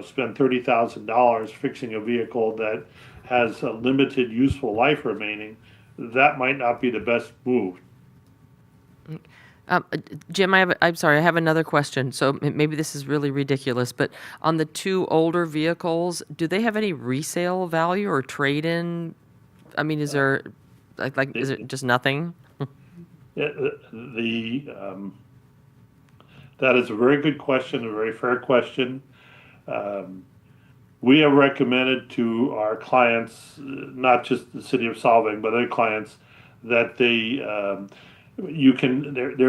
spend $30,000 fixing a vehicle that has a limited useful life remaining, that might not be the best move. Jim, I'm sorry, I have another question. So maybe this is really ridiculous, but on the two older vehicles, do they have any resale value or trade-in? I mean, is there is it just nothing? That is a very good question, a very fair question. We have recommended to our clients, not just the city of Solvang, but other clients, that there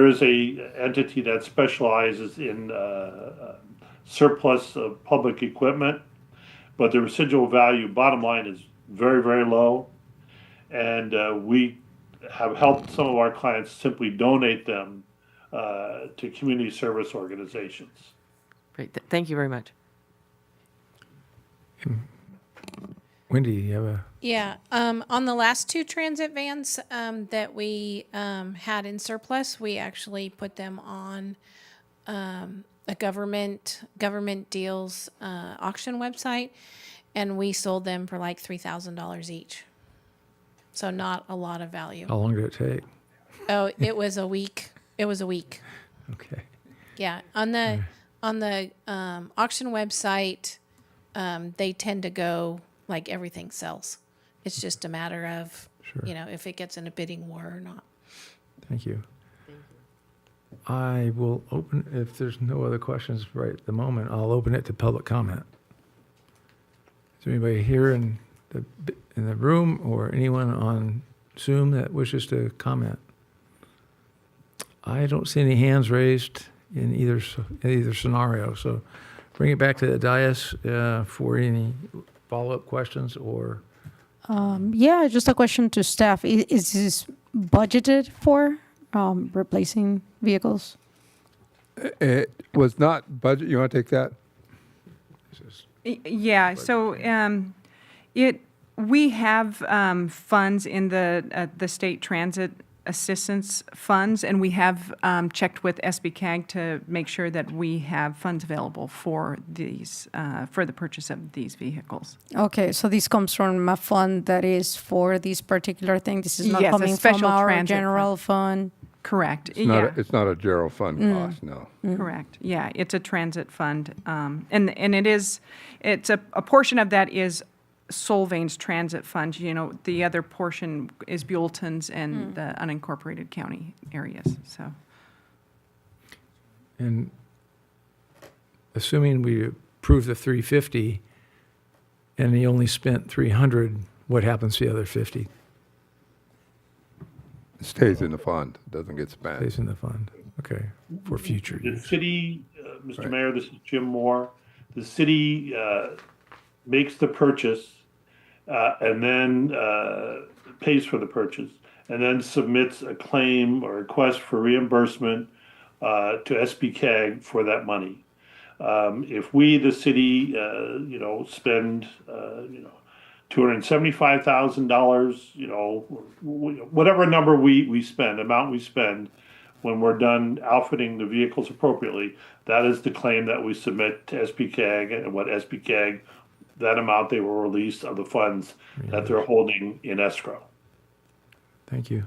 is a entity that specializes in surplus of public equipment, but the residual value, bottom line, is very, very low. And we have helped some of our clients simply donate them to community service organizations. Great. Thank you very much. Wendy, you have a... Yeah, on the last two transit vans that we had in surplus, we actually put them on a government deals auction website, and we sold them for like $3,000 each. So not a lot of value. How long did it take? Oh, it was a week. It was a week. Okay. Yeah, on the auction website, they tend to go like everything sells. It's just a matter of if it gets in a bidding war or not. Thank you. I will open, if there's no other questions right at the moment, I'll open it to public comment. Is there anybody here in the room or anyone on Zoom that wishes to comment? I don't see any hands raised in either scenario, so bring it back to the dais for any follow-up questions or... Yeah, just a question to staff. Is this budgeted for replacing vehicles? It was not budget. You want to take that? Yeah, so we have funds in the state transit assistance funds, and we have checked with SBCAG to make sure that we have funds available for these for the purchase of these vehicles. Okay, so this comes from a fund that is for this particular thing. This is not Yes, a coming special from our transit general fund. Correct. It's not a general fund cost, no. Correct. Yeah, it's a transit fund, and it's a portion of that is Solvang's transit fund. The other portion is Buellton's and the unincorporated county areas. So, And assuming we approved the 350 and he only spent 300, what happens to the other 50? It stays in the fund, doesn't get spent. Stays in the fund. Okay, for future The use. city, Mr. Right. Mayor, this is Jim Moore. The city makes the purchase and then pays for the purchase and then submits a claim or request for reimbursement to SBCAG for that money. If we, the city, spend, $275,000, whatever number we spend, amount we spend, when we're done outfitting the vehicles appropriately, that is the claim that we submit to SBCAG, and what SBCAG, that amount they will release of the funds that they're holding in escrow. Thank you.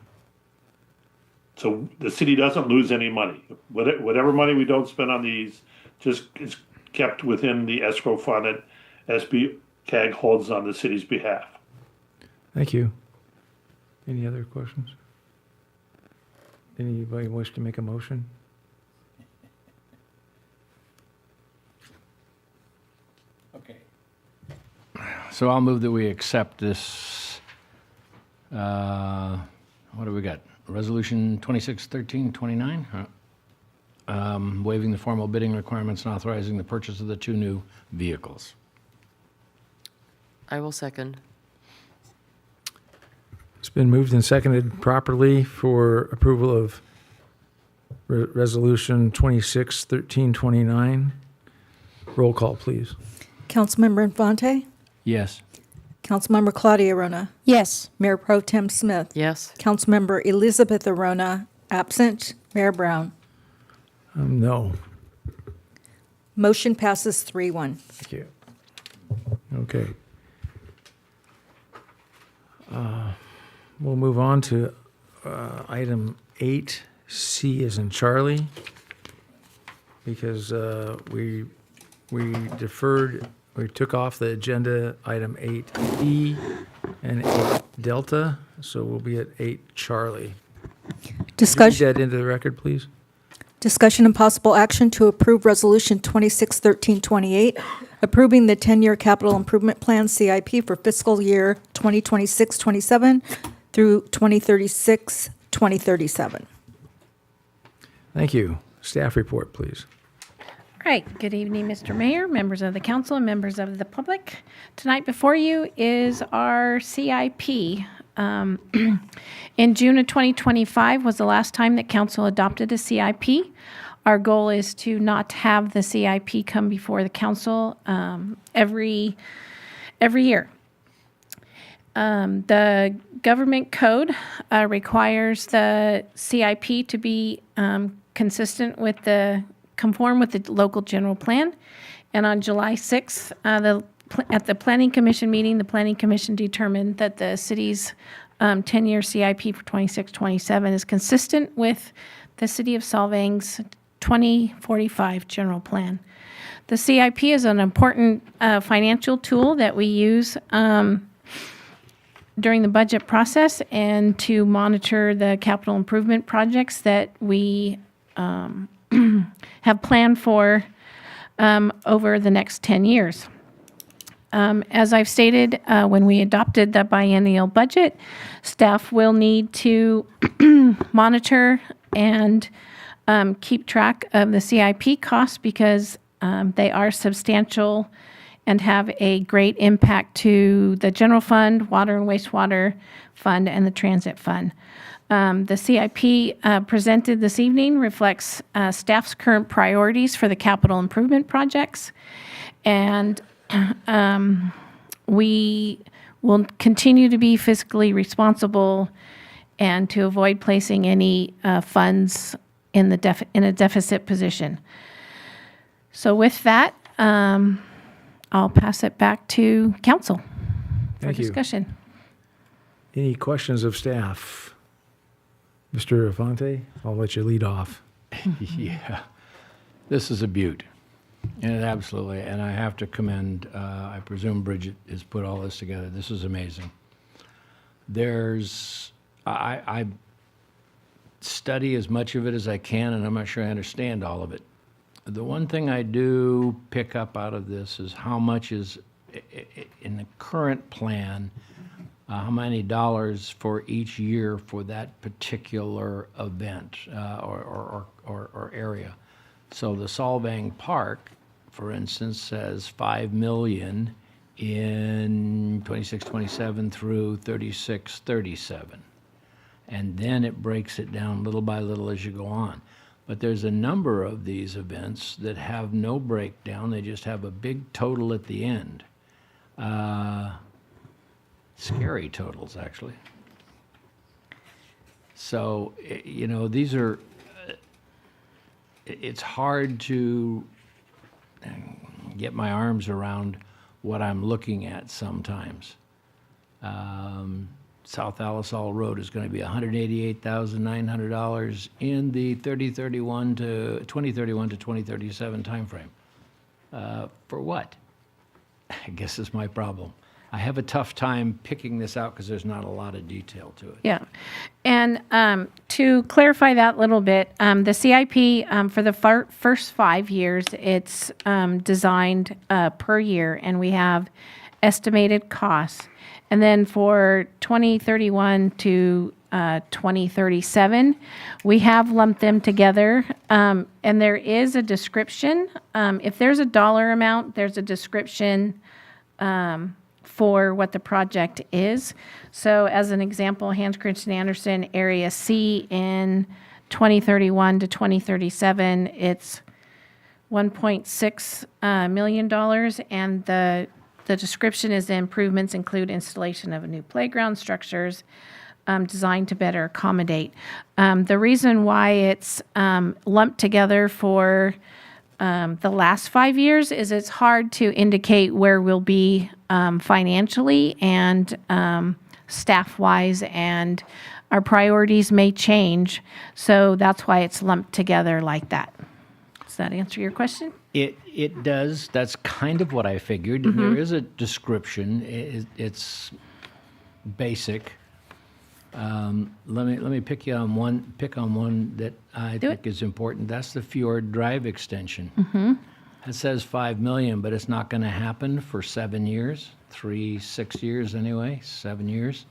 So the city doesn't lose any money. Whatever money we don't spend on these just is kept within the escrow fund that SBCAG holds on the city's behalf. Thank you. Any other questions? Anybody wish to make a motion? Okay. So I'll move that we accept this, what do we got? Resolution 261329, waiving the formal bidding requirements and authorizing the purchase of the 2 new vehicles. I will second. It's been moved and seconded properly for approval of Resolution 261329. Roll call, please. Councilmember Infante? Yes. Councilmember Claudia Arona? Yes. Mayor Pro Tem Smith? Yes. Councilmember Elizabeth Arona, absent. Mayor Brown? No. Motion passes 3-1. Thank you. Okay. We'll move on to item 8C as in Charlie, because we took off the agenda item 8E and 8 Delta, so we'll be at 8 Charlie. Discussion. Read that into the record, please. Discussion and possible action to approve Resolution 261328, approving the 10-year capital improvement plan CIP for fiscal year 2026-27 through 2036-2037. Thank you. Staff report, please. All right, good evening, Mr. Mayor, members of the council, and members of the public. Tonight before you is our CIP. In June of 2025 was the last time that council adopted a CIP. Our goal is to not have the CIP come before the council every year. The government code requires the CIP to be conform with the local general plan. And on July 6th, at the Planning Commission meeting, the Planning Commission determined that the city's 10-year CIP for 26-27 is consistent with the City of Solvang's 2045 general plan. The CIP is an important financial tool that we use during the budget process and to monitor the capital improvement projects that we have planned for over the next 10 years. As I've stated, when we adopted the biennial budget, staff will need to monitor and keep track of the CIP costs because they are substantial and have a great impact to the general fund, water and wastewater fund, and the transit fund. The CIP presented this evening reflects staff's current priorities for the capital improvement projects, and we will continue to be fiscally responsible and to avoid placing any funds in a deficit position. So with that, I'll pass it back to council for Thank you. discussion. Any questions of staff? Mr. Infante, I'll let you lead off. Yeah. This is a beaut. And absolutely, and I have to commend, I presume Bridget has put all this together. This is amazing. I study as much of it as I can, and I'm not sure I understand all of it. The one thing I do pick up out of this is how much is in the current plan, how many dollars for each year for that particular event or area. So the Solvang Park, for instance, says 5 million in 26, 27 through 36, 37. And then it breaks it down little by little as you go on. But there's a number of these events that have no breakdown. They just have a big total at the end. Scary totals, actually. So, these are, it's hard to get my arms around what I'm looking at sometimes. South Alisal Road is going to be $188,900 in the 2031 to 2037 timeframe. For what? I guess is my problem. I have a tough time picking this out because there's not a lot of detail to it. Yeah. And to clarify that a little bit, the CIP for the first 5 years, it's designed per year, and we have estimated costs. And then for 2031 to 2037, we have lumped them together. And there is a description. If there's a dollar amount, there's a description for what the project is. So as an example, Hans Christian Andersen Area C in 2031 to 2037, it's $1.6 million, and the description is the improvements include installation of a new playground structures designed to better accommodate. The reason why it's lumped together for the last 5 years is it's hard to indicate where we'll be financially and staff-wise, and our priorities may change. So that's why it's lumped together like that. Does that answer your question? It does. That's kind of what I figured. There is a description. It's basic. Let me pick on one that I think is important. That's the Fjord Drive extension. It says 5 million, but it's not going to happen for 7 years, 6 years anyway, 7 years.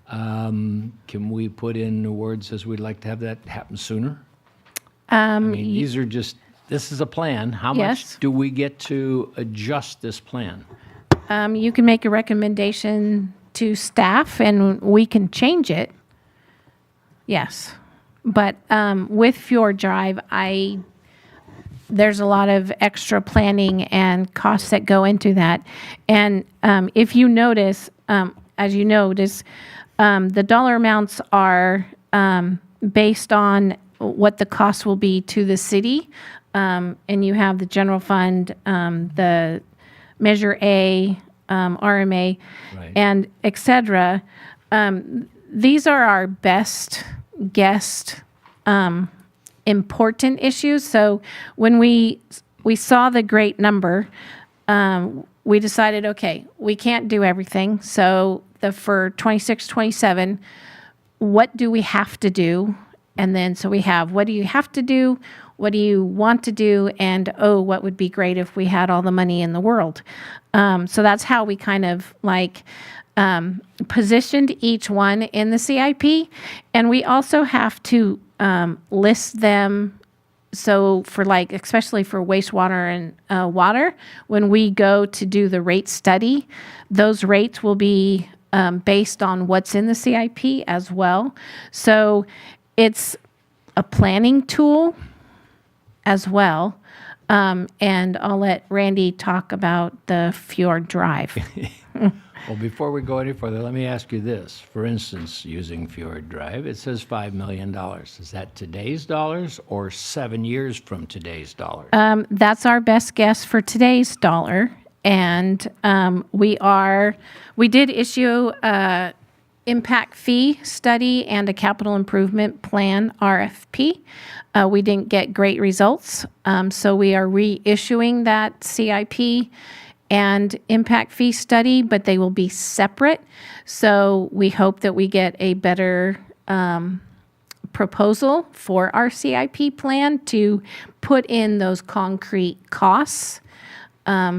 Can we put in the words as we'd like to have that happen sooner? I mean, this is a plan. How much do we get to adjust this plan? You can make a recommendation to staff and we can change it. Yes. But with Fjord Drive, there's a lot of extra planning and costs that go into that. And if you notice, as you notice, the dollar amounts are based on what the cost will be to the city. And you have the general fund, the Measure A, RMA, and et cetera. These are our best guessed important issues. So when we saw the great number, we decided, okay, we can't do everything. So for 26, 27, what do we have to do? And then so we have, what do you have to do? What do you want to do? And, what would be great if we had all the money in the world? So that's how we kind of positioned each one in the CIP. And we also have to list them. So for especially for wastewater and water, when we go to do the rate study, those rates will be based on what's in the CIP as well. So it's a planning tool as well. And I'll let Randy talk about the Fjord Drive. Well, before we go any further, let me ask you this. For instance, using Fjord Drive, it says $5 million. Is that today's dollars or 7 years from today's dollars? That's our best guess for today's dollar. And we did issue a impact fee study and a capital improvement plan RFP. We didn't get great results, so we are reissuing that CIP and impact fee study, but they will be separate. So we hope that we get a better proposal for our CIP plan to put in those concrete costs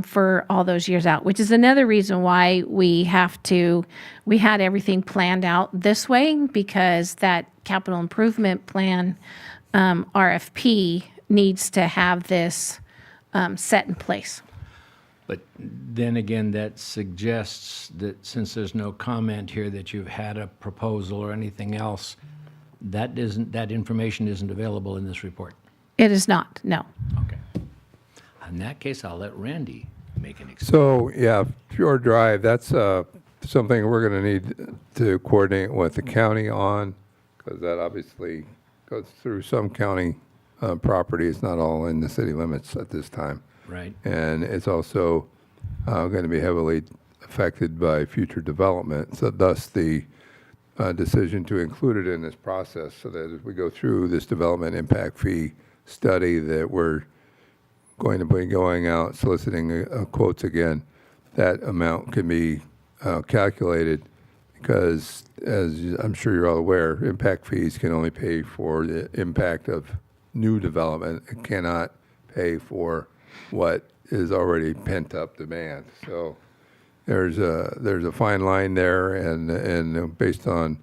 for all those years out, which is another reason why we had everything planned out this way, because that capital improvement plan RFP needs to have this set in place. But then again, that suggests that since there's no comment here that you've had a proposal or anything else, that information isn't available in this report. It is not, no. Okay. In that case, I'll let Randy make an So, yeah, Fjord Drive, that's something we're going to need to coordinate with the county on, because that obviously goes through some county property. It's not all in the city limits at this time. Right. And it's also going to be heavily affected by future development. So thus the decision to include it in this process, so that as we go through this development impact fee study that we're going to be going out soliciting quotes again, that amount can be calculated, because as I'm sure you're all aware, impact fees can only pay for the impact of new development. It cannot pay for what is already pent up demand. So there's a fine line there, and based on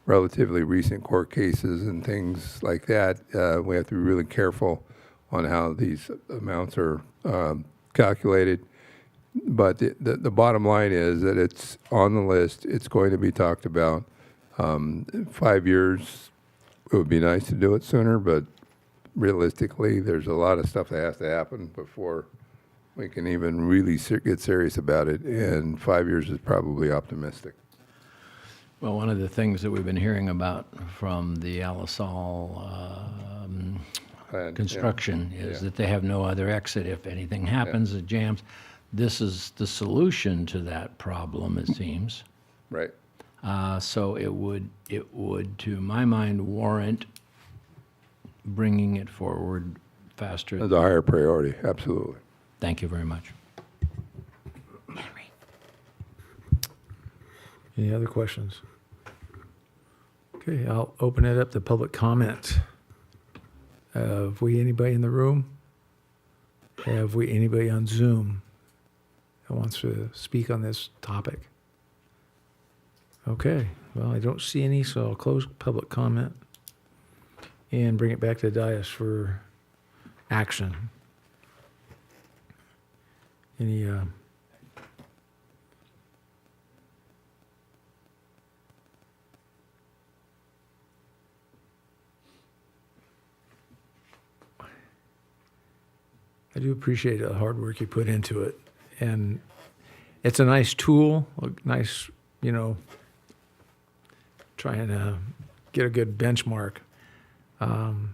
relatively recent court cases and things like that, we have to be really careful on how these amounts are calculated. But the bottom line is that it's on the list. It's going to be talked about. 5 years, it would be nice to do it sooner, but realistically, there's a lot of stuff that has to happen before we can even really get serious about it. And 5 years is probably optimistic. Well, one of the things that we've been hearing about from the Alisal construction is that they have no other exit. If anything happens, it jams. This is the solution to that problem, it seems. Right. So it would, to my mind, warrant bringing it forward faster. As a higher priority, absolutely. Thank you very much. Any other questions? Okay, I'll open it up to public comment. Have we anybody in the room? Have we anybody on Zoom that wants to speak on this topic? Okay, well, I don't see any, so I'll close public comment and bring it back to the dais for action. Any I do appreciate the hard work you put into it, and it's a nice tool, a nice, trying to get a good benchmark. And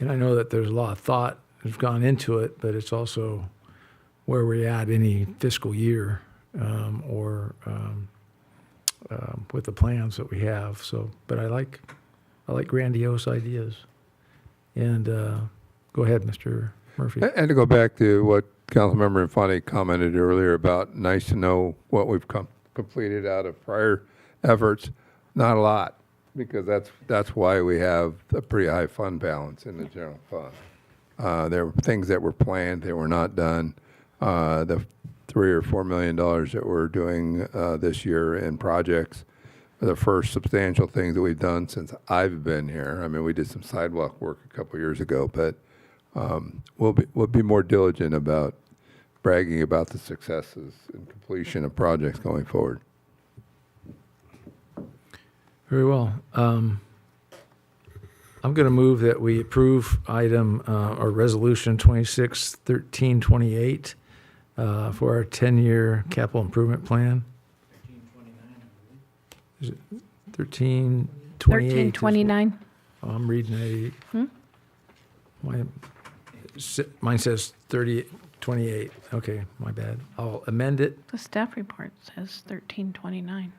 I know that there's a lot of thought that's gone into it, but it's also where we're at any fiscal year or with the plans that we have. So, but I like grandiose ideas. And go ahead, Mr. Murphy. And to go back to what Councilmember Infante commented earlier about nice to know what we've completed out of prior efforts, not a lot, because that's why we have a pretty high fund balance in the general fund. There were things that were planned, they were not done. The $3 or $4 million that we're doing this year in projects are the first substantial things that we've done since I've been here. I mean, we did some sidewalk work a couple years ago, but we'll be more diligent about bragging about the successes and completion of projects going forward. Very well. I'm going to move that we approve item or resolution 261328 for our 10-year capital improvement plan. 1328. 1329. Oh, I'm reading mine says 3028. Okay, my bad. I'll amend it. The staff report says 1329.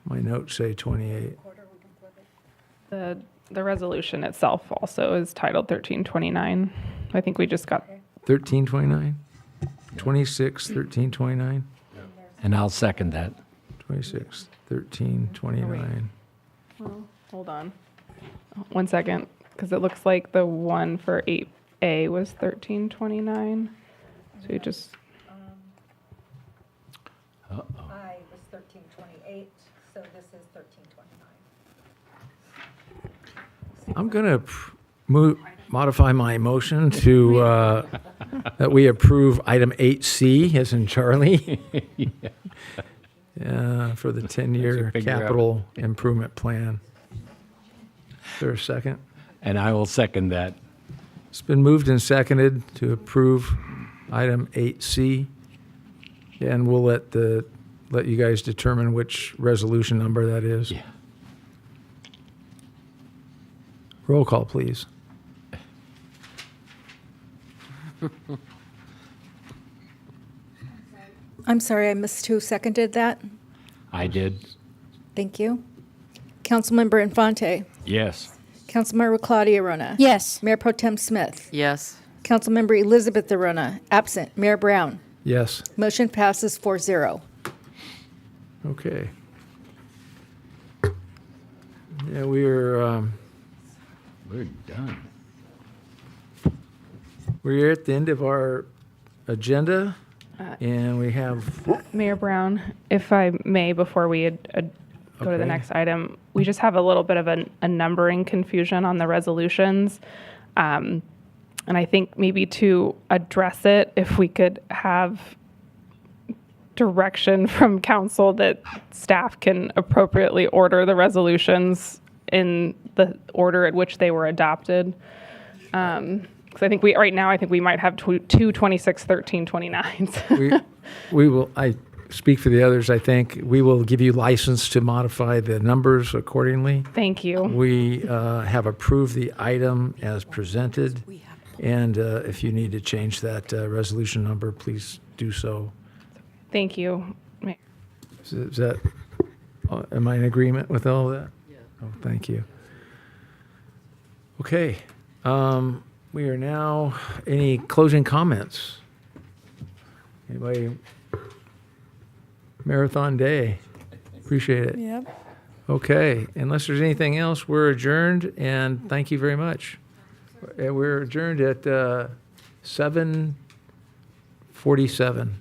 My notes say 28. The resolution itself also is titled 1329. I think we just got 1329? 261329? And I'll second that. 26, 13, 29. Well, hold on. 1 second, because it looks like the one for 8A was 1329. So you just, I was 1328, so this is 1329. I'm going to modify my motion to that we approve item 8C, as in Charlie, for the 10-year figure out. capital improvement plan. Is there a second? And I will second that. It's been moved and seconded to approve item 8C, and we'll let you guys determine which resolution number that is. Yeah. Roll call, please. I'm sorry, I missed who seconded that. I did. Thank you. Councilmember Infante. Yes. Councilmember Claudia Rona. Yes. Mayor Pro Tem Smith. Yes. Councilmember Elizabeth Arona, absent. Mayor Brown. Yes. Motion passes 4-0. Okay. Yeah, we're done. we're at the end of our agenda, and we have Mayor Brown, if I may, before we go to Okay. the next item, we just have a little bit of a numbering confusion on the resolutions. And I think maybe to address it, if we could have direction from council that staff can appropriately order the resolutions in the order at which they were adopted. Because I think right now, I think we might have two 26, 13, 29s. we will. I speak for the others. I think we will give you license to modify the numbers accordingly. Thank you. We have approved the item as presented, and if you need to change that resolution number, please do so. Thank you. Is that? Am I in agreement with all of that? Yeah. Oh, thank you. Okay. We are now. Any closing comments? Anybody? Marathon day. Appreciate it. Yep. Okay. Unless there's anything else, we're adjourned, and thank you very much. We're adjourned at 7:47.